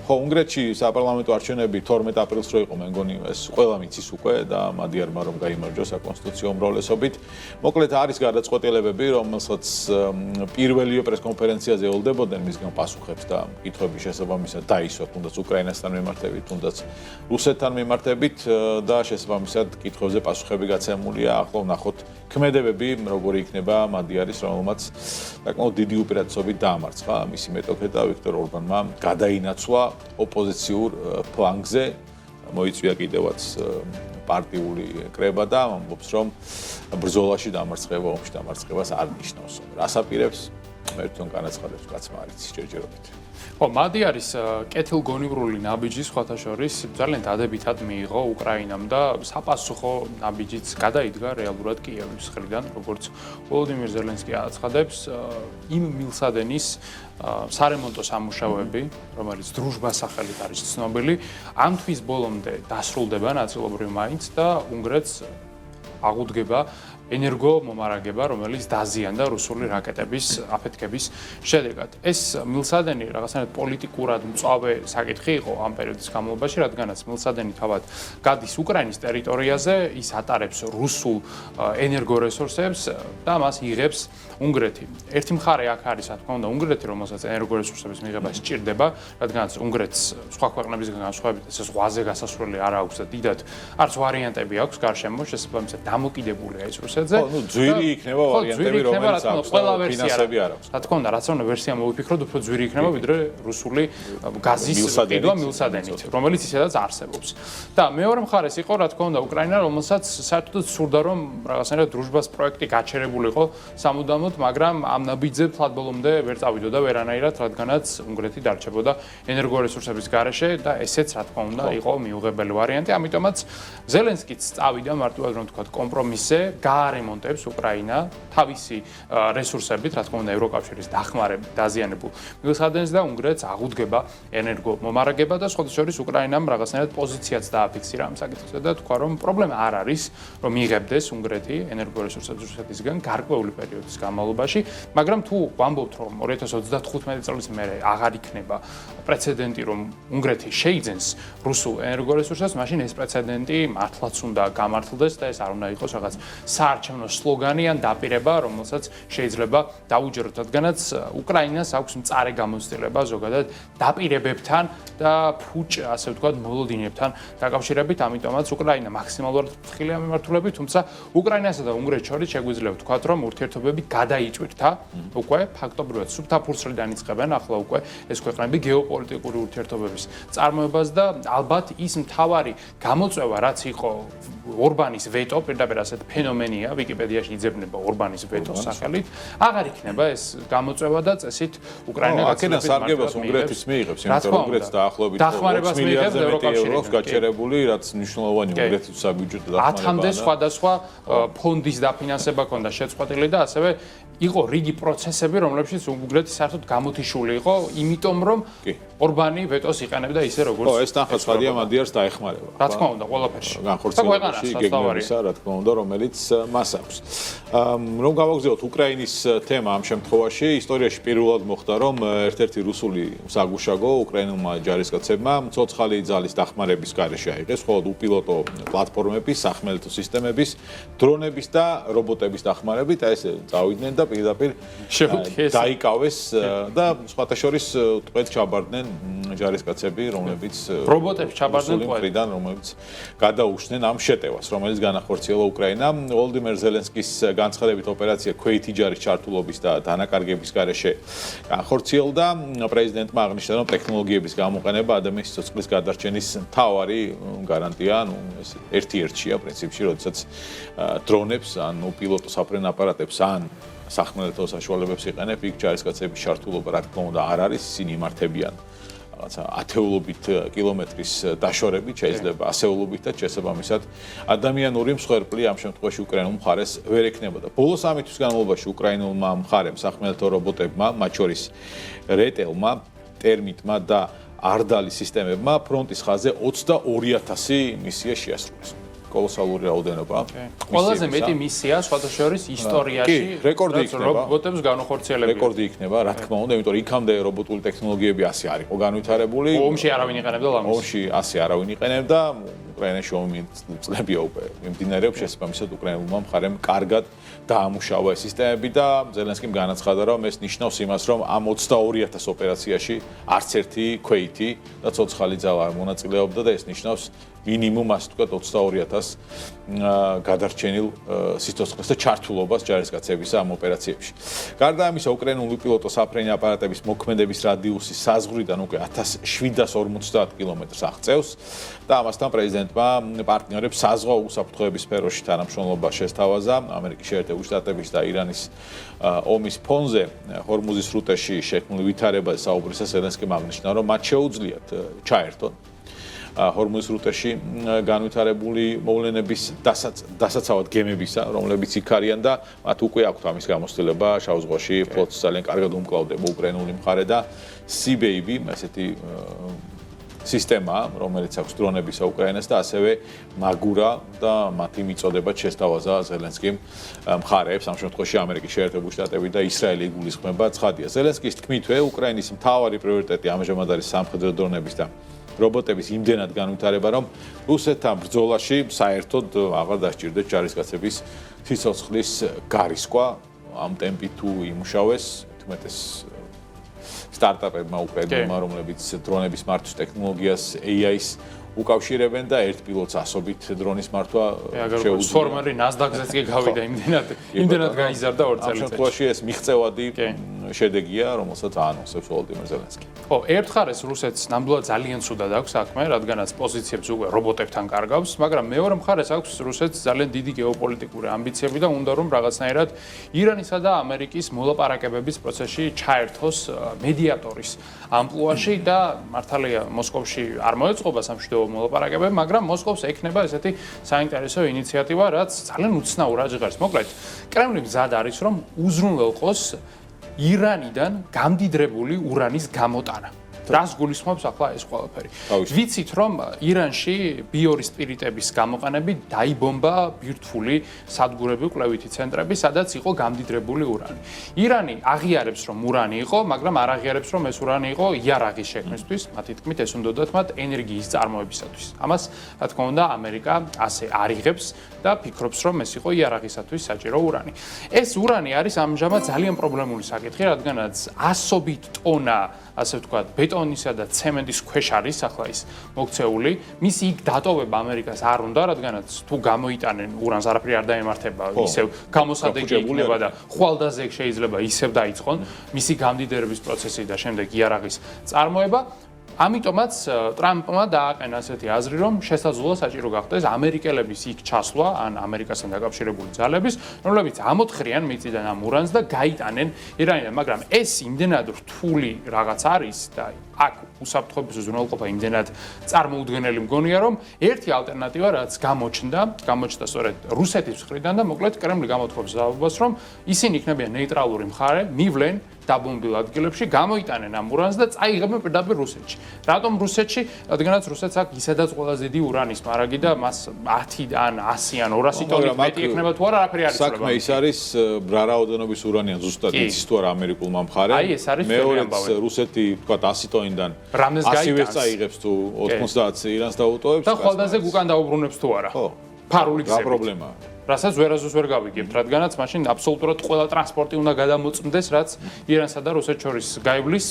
Speaker 2: ხო, უნგრეთში საპარლამენტო არჩევნები 12 აპრილს რო იყო, მე მგონი ეს ყველა მიცის უკვე და მადიარმა რომ გაიმარჯვოს საკონსტიტუციო უმრავლესობით. მოკლედ არის გადაწყვეტილებები, რომელსაც პირველივე პრესკონფერენციაზე ელოდებოდნენ მისგან პასუხებს და კითხვების შესაბამისად დაისვათ, თუნდაც უკრაინასთან მიმართებით, თუნდაც რუსეთთან მიმართებით და შესაბამისად კითხვებზე პასუხები გაცემულია. ახლა ვნახოთ ქმედებები, როგორი იქნება მადიარის, რომელმაც საკმაოდ დიდი უპირატესობით დაამარცხა მისი მეტოქე და ვიქტორ ორბანმა გადაინაცვლა ოპოზიციურ ფლანგზე, მოიწვია კიდევაც პარტიული კრება და ამბობს, რომ ბრძოლაში დამარცხება, ომში დამარცხებას არ ნიშნავს. რას აპირებს? მე თვითონ განაცხადებს კაცმა არის ჯერჯერობით.
Speaker 3: ხო, მადიარის კეთილგონივრული ნაბიჯი სხვათა შორის ძალიან დადებითად მიიღო უკრაინამ და საპასუხო ნაბიჯიც გადაიდგა რეალურად კიევის მხრიდან, როგორც ვოლოდიმირ ზელენსკი აცხადებს, იმ მილსადენის სარემონტო სამუშაოები, რომელიც დრუჟბას სახელით არის ცნობილი, ამ თვის ბოლომდე დასრულდება ნაწილობრივ მაინც და უნგრეთს აღუდგება ენერგო მომარაგება, რომელიც დაზიანდა რუსული რაკეტების აფეთქების შედეგად. ეს მილსადენი რაღაცნაირად პოლიტიკურად მწვავე საკითხი იყო ამ პერიოდის განმავლობაში, რადგანაც მილსადენი თავად გადის უკრაინის ტერიტორიაზე, ის ატარებს რუსულ ენერგორესურსებს და მას იღებს უნგრეთი. ერთი მხარე აქ არის, რა თქმა უნდა, უნგრეთი, რომელსაც ენერგორესურსების მიღება სჭირდება, რადგანაც უნგრეთს სხვა ქვეყნებისგან განსხვავებით ეს ზღვაზე გასასვლელი არ აქვს და დიდად არც ვარიანტები აქვს გარშემო, შესაბამისად დამოკიდებულია ის რუსეთზე.
Speaker 2: ხო, ნუ ძვირი იქნება ვარიანტები, რომელიც აქვს ფინანსები არ აქვს.
Speaker 3: რა თქმა უნდა, რაც უნდა ვერსია მოვიფიქროთ, უფრო ძვირი იქნება ვიდრე რუსული გაზის ყიდვა მილსადენით, რომელიც ისედაც არსებობს. და მეორე მხარეს იყო, რა თქმა უნდა, უკრაინა, რომელსაც საერთოდ სურდა, რომ რაღაცნაირად დრუჟბას პროექტი გაჩერებულიყო სამუდამოდ, მაგრამ ამ ნაბიჯზე ფლად ბოლომდე ვერ წავიდოდა ვერანაირად, რადგანაც უნგრეთი დარჩებოდა ენერგორესურსების გარეშე და ესეც, რა თქმა უნდა, იყო მიუღებელი ვარიანტი. ამიტომაც ზელენსკიც წავიდა მარტივად რომ ვთქვათ კომპრომისზე, გაარემონტებს უკრაინა თავისი რესურსებით, რა თქმა უნდა, ევროკავშირის დახმარებით დაზიანებულ მილსადენს და უნგრეთს აღუდგება ენერგო მომარაგება და სხვათა შორის უკრაინამ რაღაცნაირად პოზიციაც დააფიქსირა ამ საკითხზე და თქვა, რომ პრობლემა არ არის, რომ იღებდეს უნგრეთი ენერგორესურსებს რუსეთისგან გარკვეული პერიოდის განმავლობაში, მაგრამ თუ ვამბობთ, რომ 2035 წლის მერე აღარ იქნება პრეცედენტი, რომ უნგრეთი შეიძენს რუსულ ენერგორესურსებს, მაშინ ეს პრეცედენტი მართლაც უნდა გამართლდეს და ეს არ უნდა იყოს რაღაც საარჩევნო სლოგანი ან დაპირება, რომელსაც შეიძლება დაუჯეროთ, რადგანაც უკრაინას აქვს მწარე გამოცდილება ზოგადად დაპირებებთან და ფუჭ, ასე ვთქვათ, მოლოდინებთან დაკავშირებით, ამიტომაც უკრაინა მაქსიმალურად ფრთხილია მიმართულებით, თუმცა უკრაინასა და უნგრეთს შორის შეგვიძლია ვთქვათ, რომ ურთიერთობები გადაიწვირთა უკვე ფაქტობრივად სუბთაფურცლიდან იწყებენ ახლა უკვე ეს ქვეყნები გეოპოლიტიკური ურთიერთობების წარმოებას და ალბათ ის მთავარი გამოწვევა, რაც იყო ორბანის ვეტო, პირდაპირ ასეთ ფენომენია, ვიკიპედიაში იძებნება ორბანის ვეტოს სახელით, აღარ იქნება ეს გამოწვევა და წესით უკრაინა
Speaker 2: აქედან სარგებას უნგრეთის მიიღებს, იმიტომ რომ უნგრეთს დაახლოებით 20 მილიარდზე მეტი ევროს გაჩერებული, რაც მნიშვნელოვანი უნგრეთის საბიუჯეტო დახმარებაა.
Speaker 3: 10-მდე სხვადასხვა ფონდის დაფინანსება ჰქონდა შეწყვეტილი და ასევე იყო რიგი პროცესები, რომლებშიც უნგრეთი საერთოდ გამოთიშული იყო, იმიტომ რომ ორბანი ვეტოს იყენებდა ისე როგორც
Speaker 2: ხო, ეს თანხა ცხადია მადიარს დაეხმარება.
Speaker 3: რა თქმა უნდა, ყველაფერში.
Speaker 2: განხორციელებაში გეგმებისა, რა თქმა უნდა, რომელიც მას აქვს. რომ გავაგზავნოთ უკრაინის თემა ამ შემთხვევაში, ისტორიაში პირველად მოხდა, რომ ერთ-ერთი რუსული საგუშაგო უკრაინულმა ჯარისკაცებმა მცოცხალი ძალის დახმარების გარეშე აიღეს, ხოლო უპილოტო პლატფორმების, სახმელეთო სისტემების, დრონების და რობოტების დახმარებით, აი ესე წავიდნენ და პირდაპირ დაიკავეს და სხვათა შორის ტყვედ ჩაბარდნენ ჯარისკაცები, რომლებიც
Speaker 3: რობოტებს ჩაბარდნენ
Speaker 2: ტყვედიდან, რომლებიც გადაუხსნენ ამ შეტევას, რომელიც განახორციელა უკრაინამ. ვოლოდიმირ ზელენსკის განცხადებით ოპერაცია ქვეითი ჯარის ჩართულობის და დანაკარგების გარეშე განხორციელდა. პრეზიდენტმა აღნიშნა, რომ ტექნოლოგიების გამოყენება ადამიანის სიცოცხლის გადარჩენის მთავარი გარანტია, ეს ერთ-ერთია პრინციპში, როდესაც დრონებს ან უპილოტო საფრენ აპარატებს ან სახმელეთო საშუალებებს იყენებ, იქ ჯარისკაცების ჩართულობა რა თქმა უნდა არ არის, ისინი იმართებიან რაღაცა ათეულობით კილომეტრის დაშორებით, შეიძლება ასეულობითაც შესაბამისად ადამიანური მსხვერპლი ამ შემთხვევაში უკრაინულ მხარეს ვერ ექნებოდა. ბოლოს ამი თვის განმავლობაში უკრაინულმა მხარემ სახმელეთო რობოტებმა, მათ შორის რეტელმა, ტერმიტმა და არდალი სისტემებმა ფრონტის ხაზზე 22000 მისია შეასრულეს. კოლოსალური რაოდენობა.
Speaker 3: ყველაზე მეტი მისია სხვადასხვა შორის ისტორიაში
Speaker 2: რეკორდი იქნება.
Speaker 3: რობოტებს განუხორციელებელი.
Speaker 2: რეკორდი იქნება, რა თქმა უნდა, იმიტომ რომ იქამდე რობოტული ტექნოლოგიები ასე არ იყო განვითარებული.
Speaker 3: ომში არავინ იყენებდა ლამაზს.
Speaker 2: ომში ასე არავინ იყენებდა. უკრაინაში ომი წლებია უკვე მიმდინარეობს, შესაბამისად უკრაინულმა მხარემ კარგად დაამუშავა ეს სისტემები და ზელენსკიმ განაცხადა, რომ ეს ნიშნავს იმას, რომ ამ 22,000 ოპერაციაში არც ერთი ქვეითი და ცოცხალი ძალა არ მონაწილეობდა და ეს ნიშნავს მინიმუმ ასე ვთქვათ 22,000 გადარჩენილ სიცოცხლეს და ჩართულობას ჯარისკაცებისა ამ ოპერაციებში. გარდა ამისა, უკრაინული პილოტო საფრენი აპარატების მოქმედების რადიუსი საზღვრიდან უკვე 1750 კილომეტრს აღწევს და ამასთან პრეზიდენტმა პარტნიორებს საზღვაო უსაფრთხოების სფეროში თანამშრომლობა შესთავაზა ამერიკის შეერთებული შტატების და ირანის ომის ფონზე ჰორმუზის სრუტეში შექმნილ ვითარებაზე საუბრისას ზელენსკიმ აღნიშნა, რომ მათ შეუძლიათ ჩაერთონ ჰორმუზის სრუტეში განვითარებული მოვლენების დასაცავად გემებისა, რომლებიც იქ არიან და მათ უკვე აქვთ ამის გამოცდილება შავ ზღვაში ფლოტს ძალიან კარგად უმკლავდება უკრაინული მხარე და Sea-Baby, ესეთი სისტემა, რომელიც აქვს დრონებისა უკრაინას და ასევე მაგურა და მათი მიწოდება შესთავაზა ზელენსკიმ მხარეებს, ამ შემთხვევაში ამერიკის შეერთებული შტატები და ისრაელი იგულისხმება ცხადია. ზელენსკის თქმითვე, უკრაინის მთავარი პრიორიტეტი ამჟამად არის სამხედრო დრონების და რობოტების იმდენად განვითარება, რომ რუსეთთან ბრძოლაში საერთოდ აღარ დასჭირდეთ ჯარისკაცების სიცოცხლის გარისკვა, ამ ტემპით თუ იმუშავეს, თუმეტეს სტარტაპებმა უკრაინულმა, რომლებიც დრონების მართვის ტექნოლოგიას AI-ს უკავშირებენ და ერთ პილოტს ასობით დრონის მართვა
Speaker 3: შეუძლია. ფორმერი NASDAQ-ზეც კი გავიდა იმდენად გაიზარდა 2 წელიწადში.
Speaker 2: ამ შემთხვევაში ეს მიღწევადი შედეგია, რომელსაც აანონსებს ვოლოდიმირ ზელენსკი.
Speaker 3: ხო, ერთხარ ეს რუსეთს ნამდვილად ძალიან ცუდად აქვს საქმე, რადგანაც პოზიციებს უკვე რობოტებთან კარგავს, მაგრამ მეორე მხარეს აქვს რუსეთს ძალიან დიდი გეოპოლიტიკური ამბიციები და უნდა რომ რაღაცნაირად ირანისა და ამერიკის მოლაპარაკებების პროცესში ჩაერთოს მედიატორის ამპლუაში და მართალია მოსკოვში არ მოეწყობა სამშვიდობო მოლაპარაკებები, მაგრამ მოსკოვს ექნება ესეთი საინტერესო ინიციატივა, რაც ძალიან უცნაურად ჟღერს. მოკლედ, კრემლი მზად არის, რომ უზრუნველყოს ირანიდან გამდიდრებული ურანის გამოტანა. რას გულისხმობს ახლა ეს ყველაფერი? ვიცით, რომ ირანში ბიორის სპირიტების გამოყენებით დაიბომბა ბირთვული სადგურები, კვლევითი ცენტრები, სადაც იყო გამდიდრებული ურანი. ირანი აღიარებს, რომ ურანი იყო, მაგრამ არ აღიარებს, რომ ეს ურანი იყო იარაღის შექმნისთვის, მათი თქმით, ეს უნდათ მათ ენერგიის წარმოებისათვის. ამას, რა თქმა უნდა, ამერიკა ასე არ იღებს და ფიქრობს, რომ ეს იყო იარაღისათვის საჭირო ურანი. ეს ურანი არის ამჟამად ძალიან პრობლემული საკითხი, რადგანაც ასობით ტონა, ასე ვთქვათ, ბეტონისა და ცემენტის ქვეშ არის ახლა ის მოქცეული. მისი იქ დატოვება ამერიკას არ უნდა, რადგანაც თუ გამოიტანენ ურანს არაფერი არ დაემართება, ისევ გამოსადეგი იქნება და ხვალდაზე შეიძლება ისევ დაიწყონ მისი გამდიდრების პროცესი და შემდეგ იარაღის წარმოება. ამიტომაც ტრამპმა დააყენა ასეთი აზრი, რომ შესაძლოა საჭირო გახდეს ამერიკელების იქ ჩასვლა, ან ამერიკასთან დაკავშირებული ძალების, რომლებიც ამოთხრიან მიწიდან ამ ურანს და გაიტანენ ირანიდან, მაგრამ ეს იმდენად რთული რაღაც არის და აქ უსაფრთხოების უზრუნველყოფა იმდენად წარმოუდგენელი მგონია, რომ ერთი ალტერნატივა რაც გამოჩნდა სწორედ რუსეთის მხრიდან და მოკლედ კრემლი გამოთქვამს ზავებას, რომ ისინი იქნებიან ნეიტრალური მხარე, მივლენ დაბომბილ ადგილებში, გამოიტანენ ამ ურანს და წაიღებენ პირდაპირ რუსეთში. რატომ რუსეთში? რადგანაც რუსეთს აქვს ისედაც ყველაზე დიდი ურანის მარაგი და მას 10 ან 100 ან 200 ტონით მეტი იქნება თუ არა, არაფერი არ იცვლება.
Speaker 2: საქმე ის არის რა რაოდენობის ურანია ზუსტად იცის თუ არა ამერიკულმა მხარემ.
Speaker 3: აი ეს არის
Speaker 2: მეორეც რუსეთი თქვა 100 ტონიდან 100-ს წაიღებს თუ 90-ს ირანს დაუტოვებს.
Speaker 3: და ხვალდაზე უკან დაუბრუნებს თუ არა.
Speaker 2: ხო.
Speaker 3: ფარული
Speaker 2: გზები. რა პრობლემაა?
Speaker 3: რასაც ვერასდროს ვერ გავიგებთ, რადგანაც მაშინ აბსოლუტურად ყველა ტრანსპორტი უნდა გადამოწმდეს, რაც ირანსა და რუსეთს შორის გაივლის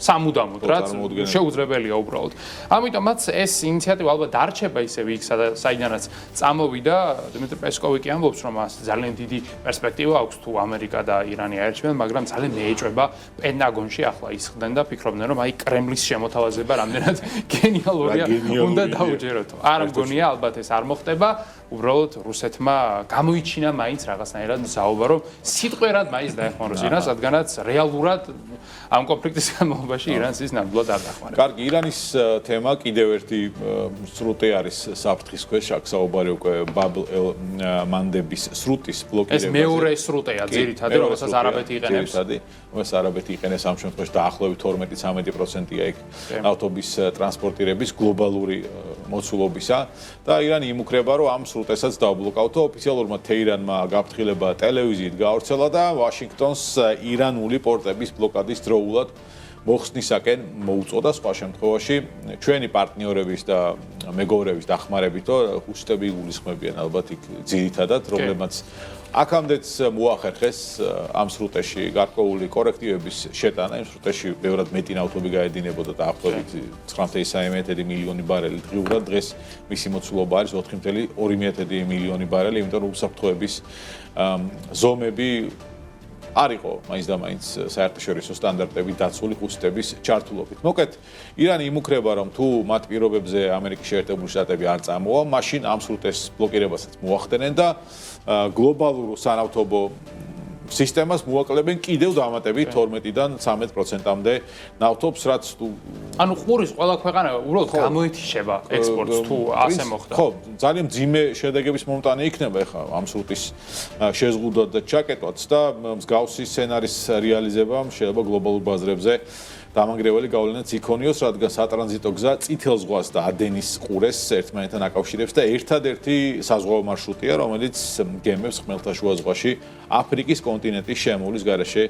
Speaker 3: სამუდამოდ, რაც შეუძლებელია უბრალოდ. ამიტომაც ეს ინიციატივა ალბათ დარჩება ისევ იქ, საიდანაც წამოვიდა. დიმიტრი პესკოვი კი ამბობს, რომ მას ძალიან დიდი პერსპექტივა აქვს თუ ამერიკა და ირანი აერჩევენ, მაგრამ ძალიან მეეჭვება პენტაგონში ახლა ისხდნენ და ფიქრობდნენ, რომ აი კრემლის შემოთავაზება რამდენად გენიალურია, უნდა დაუჯეროთ. არ მგონია, ალბათ ეს არ მოხდება. უბრალოდ რუსეთმა გამოიჩინა მაინც რაღაცნაირად საუბარ, რომ სიტყვერად მაინც დაეხმაროს ირანს, რადგანაც რეალურად ამ კონფლიქტის განმავლობაში ირანს ის ნამდვილად არ დახმარება.
Speaker 2: კარგი, ირანის თემა კიდევ ერთი სრუტე არის საფრთხის ქვეშ, აქ საუბარი უკვე ბაბ-ელ-მანდების სრუტის ბლოკირებაზე.
Speaker 3: ეს მეორე სრუტეა ძირითადად, რომელსაც არაბეთი იყენებს.
Speaker 2: ეს არაბეთი იყენებს ამ შემთხვევაში დაახლოებით 12-13%-ია იქ ავტობუს ტრანსპორტირების გლობალური მოცულობისა და ირანი იმუქრება, რომ ამ სრუტესაც დააბლოკავთო. ოფიციალურმა თეირანმა გაფრთხილება ტელევიზიით გაავრცელა და ვაშინგტონს ირანული პორტების ბლოკადის დროულად მოხსნისაკენ მოუწოდა სხვა შემთხვევაში ჩვენი პარტნიორების და მეგობრების დახმარებით, რომ ჰუსიტები იგულისხმებიან ალბათ იქ ძირითადად, რომლებმაც აქამდეც მოახერხეს ამ სრუტეში გარკვეული კორექტივების შეტანა, იმ სრუტეში ბევრად მეტი ნავთობი გაედინებოდა დაახლოებით 9.3 მილიონი ბარელი დღიურად, დღეს მისი მოცულობა არის 4.2 მილიონი ბარელი, იმიტომ რომ უსაფრთხოების ზომები არ იყო მაინც და მაინც საერთაშორისო სტანდარტებით დაცული ჰუსიტების ჩართულობით. მოკლედ, ირანი იმუქრება, რომ თუ მათ პირობებზე ამერიკის შეერთებული შტატები არ წამოვა, მაშინ ამ სრუტეს ბლოკირებასაც მოახდენენ და გლობალურ სანავთობო სისტემას მოაკლებენ კიდევ დამატებით 12-დან 13%-მდე ნავთობს, რაც თუ
Speaker 3: ანუ ყურის ყველა ქვეყანა უბრალოდ გამოეთიშება ექსპორტს თუ ასე მოხდა.
Speaker 2: ხო, ძალიან მძიმე შედეგების მომტანი იქნება ახლა ამ სრუტის შეზღუდვა და ჩაკეტვაც და მსგავსი სცენარის რეალიზებამ შეიძლება გლობალურ ბაზრებზე დამანგრეველი გავლენაც იქონიოს, რადგან სატრანზიტო გზა წითელ ზღვას და ადენის ყურეს ერთმანეთთან აკავშირებს და ერთადერთი საზღვაო მარშრუტია, რომელიც გემებს ხმელთაშუა ზღვაში აფრიკის კონტინენტის შემოვლის გარეშე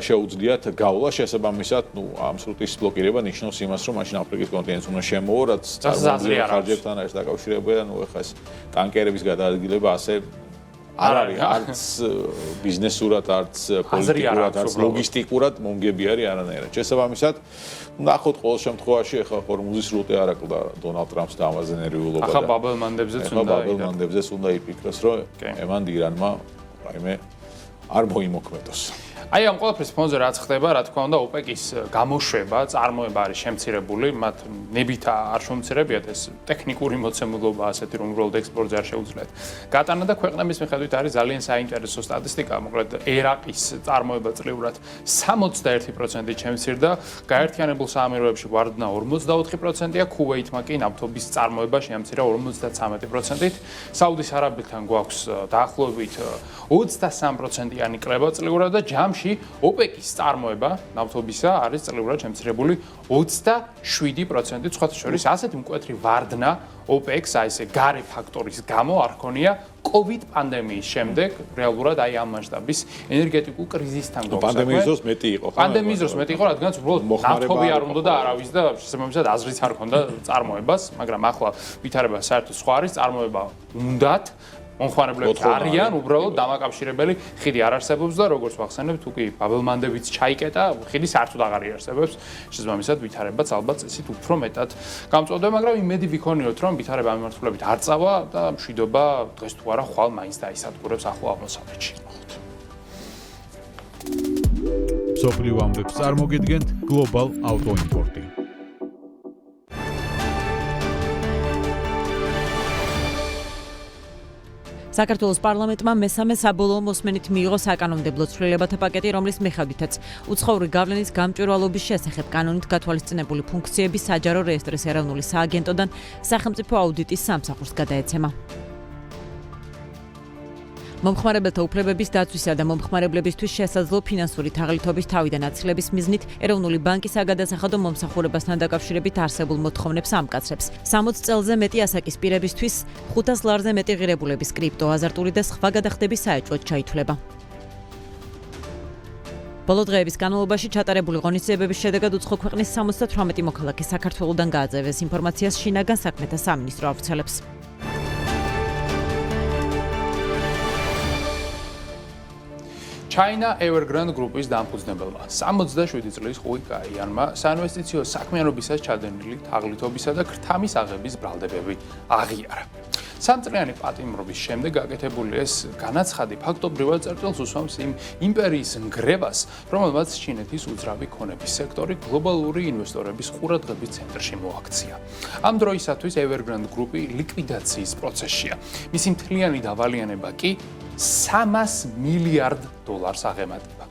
Speaker 2: შეუძლიათ გავლა. შესაბამისად, ამ სრუტის ბლოკირება ნიშნავს იმას, რომ მაშინ აფრიკის კონტინენტს უნდა შემოვა, რაც წარმოუდგენელ ხარჯებთან არის დაკავშირებული, ანუ ეხლა ეს ტანკერების გადაადგილება ასე არ არის არც ბიზნესურად, არც პოლიტიკურად, არც ლოგისტიკურად მომგები არის არანაირად. შესაბამისად, ნახოთ ყოველ შემთხვევაში ახლა ჰორმუზის სრუტე არ აკლდა დონალდ ტრამპს და ამაზე ნერვიულობა და
Speaker 3: ახლა ბაბელმანდებზეც
Speaker 2: უნდა იფიქროს, რომ ემან ირანმა რაიმე არ მოიმოქმედოს.
Speaker 3: აი ამ ყველაფრის ფონზე რაც ხდება, რა თქმა უნდა, ოპეკის გამოშვება, წარმოება არის შემცირებული, მათ ნებით არ შემცირებიათ ეს ტექნიკური მოცემულობა ასეთი, რომ უბრალოდ ექსპორტზე არ შეუძლიათ. გატანა და ქვეყნების მიხედვით არის ძალიან საინტერესო სტატისტიკა, მოკლედ ერაყის წარმოება წლიურად 61%-ით შემცირდა, გაერთიანებულ საამიროებში ვარდნა 44%-ია, ქუვეითმა კი ნავთობის წარმოება შეამცირა 53%-ით, საუდის არაბეთთან გვაქვს დაახლოებით 23%-იანი კლება წლიურად და ჯამში ოპეკის წარმოება ნავთობისა არის წლიურად შემცირებული 27%-ით, სხვათა შორის ასეთი მკვეთრი ვარდნა ოპეკს აი ესე გარე ფაქტორის გამო არ ქონია COVID პანდემიის შემდეგ, რეალურად აი ამ მასშტაბის ენერგეტიკულ კრიზისთან გვაქვს.
Speaker 2: პანდემიის დროს მეტი იყო, ხო?
Speaker 3: პანდემიის დროს მეტი იყო, რადგანაც უბრალოდ ნავთობი არ უნდა და არავის და შესაბამისად აზრიც არ ქონდა წარმოებას, მაგრამ ახლა ვითარება საერთოდ სხვა არის, წარმოება უნდათ მომხმარებლები არიან, უბრალოდ დამაკავშირებელი ხიდი არ არსებობს და როგორც ვახსენებ, თუ კი ბაბელმანდებიც ჩაიკეტა, ხიდი საერთოდ აღარ იარსებებს. შესაბამისად, ვითარებაც ალბათ ისიც უფრო მეტად გამწვავდება, მაგრამ იმედი ვიქონიოთ, რომ ვითარება ამ მიმართულებით არ წავა და მშვიდობა დღეს თუ არა ხვალ მაინც დაისადგურებს ახლო აღმოსავლეთში.
Speaker 6: სოფლიო ამბებს წარმოგიდგენთ Global Auto Import-ი.
Speaker 1: საქართველოს პარლამენტმა მესამე საბოლოო მოსმენით მიიღო საკანონმდებლო ცვლილებათა პაკეტი, რომლის მიხედვითაც უცხოური გავლენის გამჭვირვალობის შესახებ კანონით გათვალისწინებული ფუნქციების საჯარო რეესტრის ეროვნული სააგენტოდან სახელმწიფო აუდიტის სამსახურს გადაეცემა. მომხმარებელთა უფლებების დაცვისა და მომხმარებლებისთვის შესაძლო ფინანსური თაღლითობის თავიდან აცილების მიზნით ეროვნული ბანკი საგადასახადო მომსახურებასთან დაკავშირებით არსებულ მოთხოვნებს ამკაცრებს. 60 წელზე მეტი ასაკის პირებისთვის 500 ლარზე მეტი ღირებულების კრიპტო, აზარტული და სხვა გადახდების საეჭვოდ ჩაითვლება. ბოლო დღეების განმავლობაში ჩატარებული ღონისძიებების შედეგად უცხო ქვეყნის 78 მოქალაქე საქართველოდან გააძევეს ინფორმაციას შინაგან საქმეთა სამინისტრო ავრცელებს.
Speaker 3: China Evergrande Group-ის დამფუძნებელმა 67 წლის ხუი კაიანმა საინვესტიციო საქმიანობისას ჩადენილი თაღლითობისა და ქრთამის აღების ბრალდებები აღიარა. 3 წლიანი პატიმრობის შემდეგ გაკეთებული ეს განაცხადი ფაქტობრივად წერტილს უსვამს იმ იმპერიის ნგრევას, რომელმაც ჩინეთის უძრავი ქონების სექტორი გლობალური ინვესტორების ყურადღების ცენტრში მოაქცია. ამ დროისათვის Evergrande Group-ი ლიკვიდაციის პროცესშია. მისი მთლიანი დავალიანება კი $300 მილიარდ აღემატება.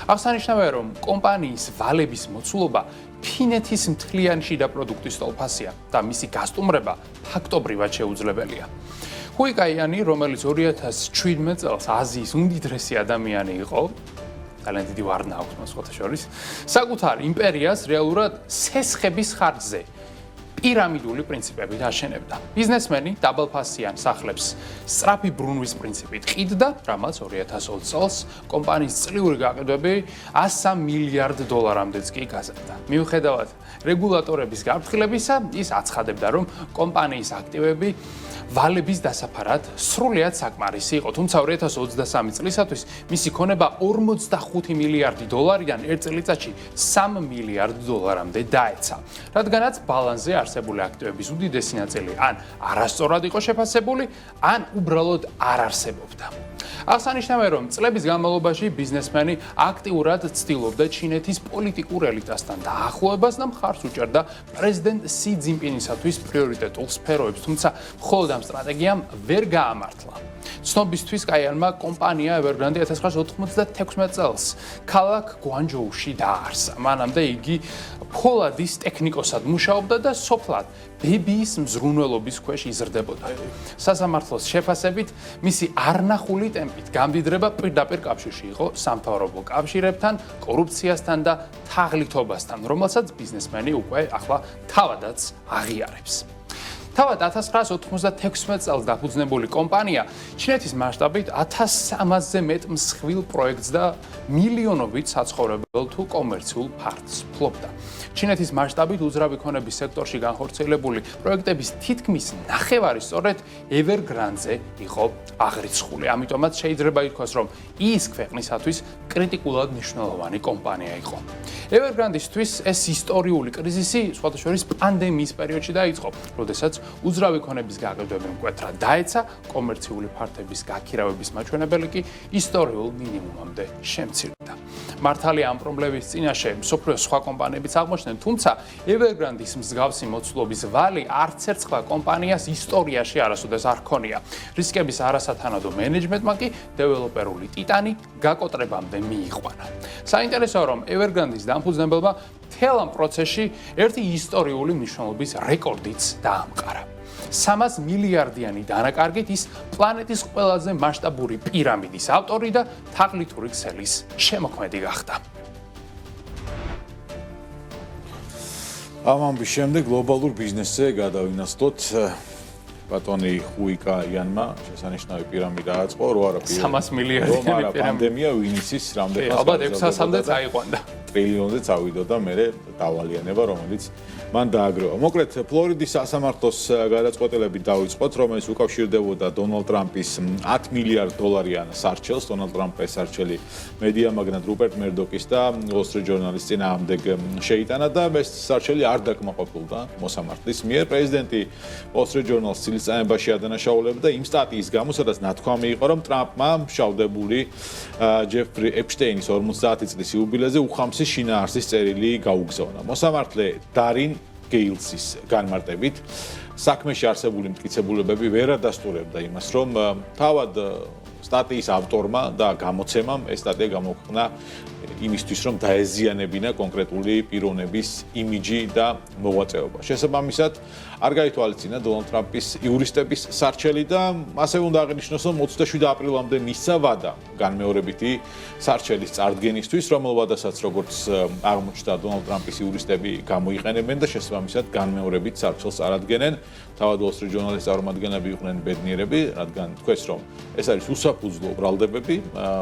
Speaker 3: აღსანიშნავია, რომ კომპანიის ვალების მოცულობა ფინეთის მთლიანი შიდა პროდუქტის ტოლფასია და მისი გასტუმრება ფაქტობრივად შეუძლებელია. ხუი კაიანი, რომელიც 2017 წელს აზიის უმდიდრესი ადამიანი იყო, ძალიან დიდი ვარნა აქვს მას სხვათა შორის, საკუთარ იმპერიას რეალურად სესხების ხარჯზე პირამიდული პრინციპებით აშენებდა. ბიზნესმენი დაბალფასიან სახლებს სწრაფი ბრუნვის პრინციპით ყიდდა, რამაც 2020 წელს კომპანიის წლიური გაყიდვები $103 მილიარდამდეც კი გაზარდა. მიუხედავად რეგულატორების გაფრთხილებისა, ის აცხადებდა, რომ კომპანიის აქტივები ვალების დასაფარად სრულიად საკმარისი იყო, თუმცა 2023 წლისათვის მისი ქონება $45 მილიარდიდან 1 წელიწადში $3 მილიარდამდე დაეცა, რადგანაც ბალანსზე არსებული აქტივების უდიდესი ნაწილი ან არასწორად იყო შეფასებული, ან უბრალოდ არ არსებობდა. აღსანიშნავია, რომ წლების განმავლობაში ბიზნესმენი აქტიურად ცდილობდა ჩინეთის პოლიტიკურ ელიტასთან დაახლოებას და მხარს უჭერდა პრეზიდენტ სი ძინპინისათვის პრიორიტეტულ სფეროებს, თუმცა მხოლოდ ამ სტრატეგიამ ვერ გაამართლა. ცნობისთვის კაიანმა კომპანია Evergrande 1996 წელს ქალაქ გვანჯოუში დააარსა. მანამდე იგი ფოლადის ტექნიკოსად მუშაობდა და სოფლად ბებიის მზრუნველობის ქვეშ იზრდებოდა. სასამართლოს შეფასებით, მისი არნახული ტემპით გამდიდრება პირდაპირ კავშირში იყო სამთავრობო კავშირებთან, კორუფციასთან და თაღლითობასთან, რომელსაც ბიზნესმენი უკვე ახლა თავადაც აღიარებს. თავად 1996 წელს დაფუძნებული კომპანია ჩინეთის მასშტაბით 1300-ზე მეტ მსხვილ პროექტს და მილიონობით საცხოვრებელ თუ კომერციულ ფართს ფლობდა. ჩინეთის მასშტაბით უძრავი ქონების სექტორში განხორციელებული პროექტების თითქმის ნახევარი სწორედ Evergrande-ზე იყო აღრიცხული. ამიტომაც შეიძლება ითქვას, რომ ის ქვეყნისათვის კრიტიკულად მნიშვნელოვანი კომპანია იყო. Evergrande-ისთვის ეს ისტორიული კრიზისი სხვათა შორის პანდემიის პერიოდში დაიწყო, როდესაც უძრავი ქონების გაყიდვები მკვეთრად დაეცა, კომერციული ფართების გაქირავების მაჩვენებელი კი ისტორიულ მინიმუმამდე შემცირდა. მართალია ამ პრობლემის წინაშე მსოფლიოს სხვა კომპანიებიც აღმოჩნდნენ, თუმცა Evergrande-ის მსგავსი მოცულობის ვალი არც ერთ სხვა კომპანიას ისტორიაში არასოდეს არ ჰქონია. რისკების არასათანადო მენეჯმენტმა კი დეველოპერული ტიტანი გაკოტრებამდე მიიყვანა. საინტერესოა, რომ Evergrande-ის დამფუძნებელმა მთელ ამ პროცესში ერთი ისტორიული მნიშვნელობის რეკორდიც დაამყარა. $300 მილიარდიანი დანაკარგით ის პლანეტის ყველაზე მასშტაბური პირამიდის ავტორი და თაღლითური ქსელის შემოქმედი გახდა.
Speaker 2: ამ ამბის შემდეგ გლობალურ ბიზნესზე გადავინაცვლოთ. ბატონი ხუი კაიანმა შესანიშნავი პირამიდა აწყო, რო არა
Speaker 3: 300 მილიარდიანი
Speaker 2: პანდემია ვინ იცის რამდენი
Speaker 3: ალბათ 600-მდე წაიყვანდა.
Speaker 2: ტრილიონზე წავიდო და მე დავალიანება, რომელიც მან დააგროვა. მოკლედ, ფლორიდის სასამართლოს გადაწყვეტილებით დავიწყოთ, რომელიც უკავშირდებოდა დონალდ ტრამპის $10 მილიარდ სარჩელს, დონალდ ტრამპის სარჩელი მედია მაგნატ რუპერტ მერდოკის და Wall Street Journal-ის წინააღმდეგ შეიტანა და ეს სარჩელი არ დაკმაყოფილდა მოსამართლის მიერ. პრეზიდენტი Wall Street Journal-ს წამებაში ადანაშაულებდა იმ სტატიის გამო, სადაც ნათქვამი იყო, რომ ტრამპმა მშავდებული ჯეფრი ეპშტეინის 50 წლის იუბილეზე უხამსი შინაარსის წერილი გაუგზავნა. მოსამართლე დარინ გეილსის განმარტებით საქმეში არსებული მტკიცებულებები ვერ ადასტურებდა იმას, რომ თავად სტატიის ავტორმა და გამოცემამ ეს სტატია გამოქვეყნა იმისთვის, რომ დაეზიანებინა კონკრეტული პიროვნების იმიჯი და მოღვაწეობა. შესაბამისად, არ გაითვალისწინა დონალდ ტრამპის იურისტების სარჩელი და ასევე უნდა აღინიშნოს, რომ 27 აპრილამდე მისცა ვადა განმეორებითი სარჩელის წარდგენისთვის, რომელ ვადასაც როგორც აღმოჩნდა დონალდ ტრამპის იურისტები გამოიყენებენ და შესაბამისად განმეორებით სარჩელს წარადგენენ. თავად Wall Street Journal-ის წარმომადგენლები იყვნენ ბედნიერები, რადგან თქვეს, რომ ეს არის უსაფუძვლო ბრალდებები,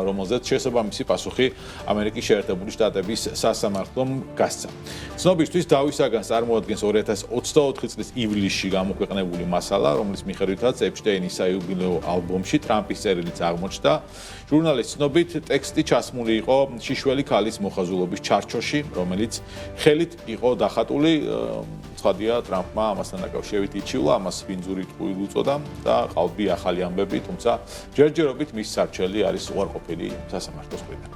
Speaker 2: რომელზეც შესაბამისი პასუხი ამერიკის შეერთებული შტატების სასამართლომ გასცა. ცნობისთვის დავის საგანს წარმოადგენს 2024 წლის ივლისში გამოქვეყნებული მასალა, რომლის მიხედვითაც ეპშტეინის საიუბილეო ალბომში ტრამპის წერილიც აღმოჩნდა. ჟურნალის ცნობით, ტექსტი ჩასმული იყო შიშველი ქალის მოხაზულობის ჩარჩოში, რომელიც ხელით იყო დახატული. ცხადია, ტრამპმა ამასთან დაკავშირებით იჩივლა, ამას ბინძური ტყუილ უწოდა და ყალბი ახალი ამბები, თუმცა ჯერჯერობით მის სარჩელი არის უარყოფილი სასამართლოს მხრიდან.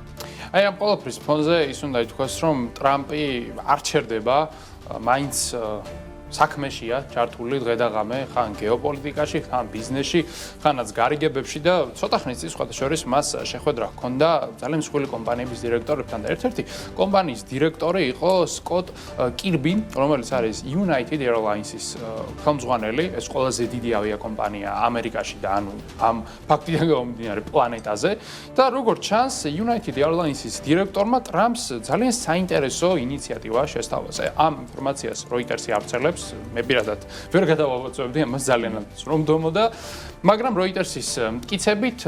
Speaker 3: აი ამ ყველაფრის ფონზე ის უნდა ითქვას, რომ ტრამპი არ ჩერდება, მაინც საქმეშია ჩართული დღე-და-ღამე, ხან გეოპოლიტიკაში, ხან ბიზნესში, ხანაც გარიგებებში და ცოტა ხნის წინ სხვადასხვა მას შეხვედრა ჰქონდა ძალიან მსხვილი კომპანიების დირექტორებთან და ერთ-ერთი კომპანიის დირექტორი იყო სკოტ კირბი, რომელიც არის United Airlines-ის ხელმძღვანელი, ეს ყველაზე დიდი ავიაკომპანია ამერიკაში და ანუ ამ ფაქტიდან გამომდინარე პლანეტაზე და როგორც ჩანს United Airlines-ის დირექტორმა ტრამპს ძალიან საინტერესო ინიციატივა შესთავაზა. ამ ინფორმაციას Reuters-ი ავრცელებს მე პირადად ვერ გადავავაწევდი ამას ძალიან რომ დომოდა, მაგრამ Reuters-ის მტკიცებით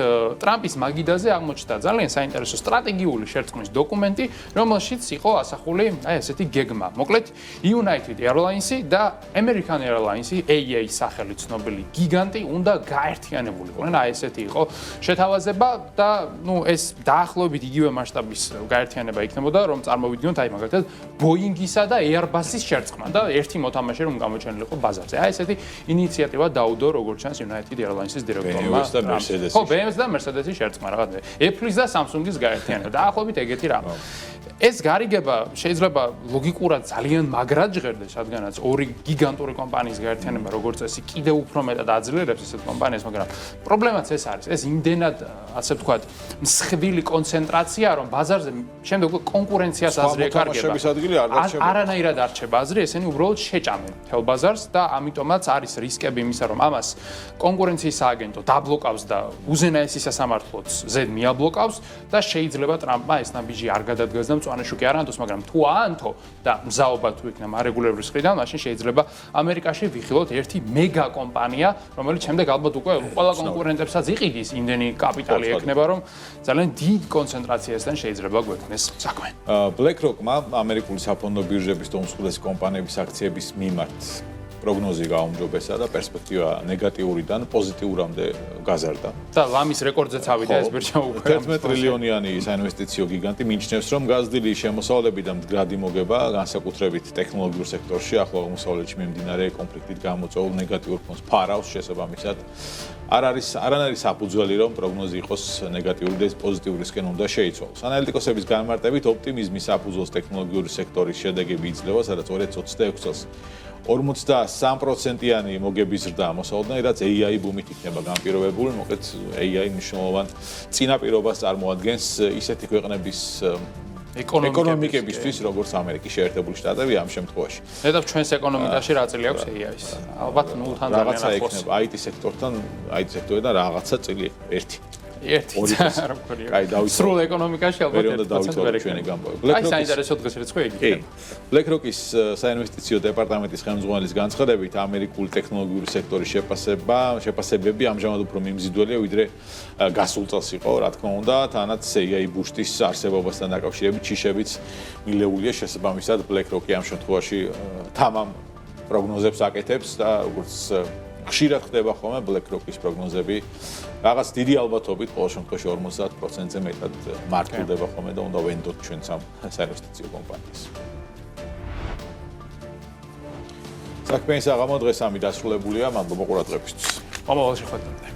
Speaker 3: ტრამპის მაგიდაზე აღმოჩნდა ძალიან საინტერესო სტრატეგიული შერწყმის დოკუმენტი, რომელშიც იყო ასახული აი ესეთი გეგმა. მოკლედ United Airlines-ი და American Airlines-ი, AA სახელით ცნობილი გიგანტი უნდა გაერთიანებულიყვნენ. აი ესეთი იყო შეთავაზება და ეს დაახლოებით იგივე მასშტაბის გაერთიანება იქნებოდა, რომ წარმოვიდგინოთ აი მაგალითად Boeing-ისა და Airbus-ის შერწყმა და ერთი მოთამაშე რომ გამოჩენილიყო ბაზარზე. აი ესეთი ინიციატივა დაუდო როგორც ჩანს United Airlines-ის დირექტორმა.
Speaker 2: BMW-ს და Mercedes-ის.
Speaker 3: ხო, BMW-ს და Mercedes-ის შერწყმა რაღაც. Apple-ის და Samsung-ის გაერთიანება. დაახლოებით ეგეთი რამე. ეს გარიგება შეიძლება ლოგიკურად ძალიან მაგრად ჟღერდეს, რადგანაც ორი გიგანტური კომპანიის გაერთიანება როგორც წესი კიდევ უფრო მეტად აძლიერებს ესეთ კომპანიას, მაგრამ პრობლემაც ეს არის. ეს იმდენად, ასე ვთქვათ, მსხვილი კონცენტრაცია, რომ ბაზარზე შემდეგ კონკურენციას აზრი ეკარგება. არანაირად არ რჩება აზრი, ესენი უბრალოდ შეჭამენ მთელ ბაზარს და ამიტომაც არის რისკები იმისა, რომ ამას კონკურენციის სააგენტო დაბლოკავს და უზენაესი სასამართლოც ზედ მიაბლოკავს და შეიძლება ტრამპმა ეს ნაბიჯი არ გადადგას და მწვანეში კი არ ანთოს, მაგრამ თუ აანთო და მზაობა თუ იქნება არეგულირების მხრიდან, მაშინ შეიძლება ამერიკაში ვიხილოთ ერთი მეგა კომპანია, რომელიც შემდეგ ალბათ უკვე ყველა კონკურენტებსაც იყიდის, იმდენი კაპიტალი ექნება, რომ ძალიან დიდ კონცენტრაციასთან შეიძლება გვექნეს საქმე.
Speaker 2: BlackRock-მა ამერიკული საფონდო ბირჟების და უმსხვილესი კომპანიების აქციების მიმართ პროგნოზი გაუმჯობესა და პერსპექტივა ნეგატიურიდან პოზიტიურამდე გაზარდა.
Speaker 3: და ლამის რეკორდზეც ავიდა ეს ბირჟა უკვე
Speaker 2: 11 ტრილიონიანი საინვესტიციო გიგანტი მიიჩნევს, რომ გაზრდილი შემოსავლები და მდგრადი მოგება განსაკუთრებით ტექნოლოგიურ სექტორში ახლო აღმოსავლეთში მიმდინარე კონფლიქტით გამოწვეულ ნეგატიურ ფონს ფარავს, შესაბამისად არანაირი საფუძველი, რომ პროგნოზი იყოს ნეგატიური და პოზიტიურისკენ უნდა შეიცვალოს. ანალიტიკოსების განმარტებით ოპტიმიზმის საფუძველს ტექნოლოგიური სექტორის შედეგები იძლევა, სადაც 2026 წელს 43%-იანი მოგების ზრდა მოსალოდნელი, რაც AI ბუმით იქნება განპირობებული. მოკლედ AI მნიშვნელოვან წინაპირობას წარმოადგენს ისეთი ქვეყნების ეკონომიკებისთვის, როგორც ამერიკის შეერთებული შტატები ამ შემთხვევაში.
Speaker 3: ნედავ ჩვენს ეკონომიკაში რა წილი აქვს AI-ის? ალბათ ნულთან ძალიან ახლოს.
Speaker 2: რაღაცა იქნება IT სექტორთან რაღაცა წილი ერთი.
Speaker 3: რა მქონია. სრულ ეკონომიკაში ალბათ 1% ვერ იქნება. აი საინტერესო დღეს რიცხვი იქნება.
Speaker 2: BlackRock-ის საინვესტიციო დეპარტამენტის ხელმძღვანელის განცხადებით, ამერიკული ტექნოლოგიური სექტორის შეფასებები ამჟამად უფრო მიმზიდველია, ვიდრე გასულ წელს იყო, რა თქმა უნდა, თანაც AI ბუშტის არსებობასთან დაკავშირებით ჩიშებიც მილეულია, შესაბამისად BlackRock-ი ამ შემთხვევაში თამამ პროგნოზებს აკეთებს და როგორც ხშირად ხდება ხოლმე BlackRock-ის პროგნოზები რაღაც დიდი ალბათობით ყოველ შემთხვევაში 50%-ზე მეტად მართლდება ხოლმე და უნდა ვენდოთ ჩვენ სამ საინვესტიციო კომპანიას. საქმეის აღამო დღეს ამი დასრულებულია, მადლობა ყურადღებისთვის.
Speaker 3: მომავალ შეხვედრამდე.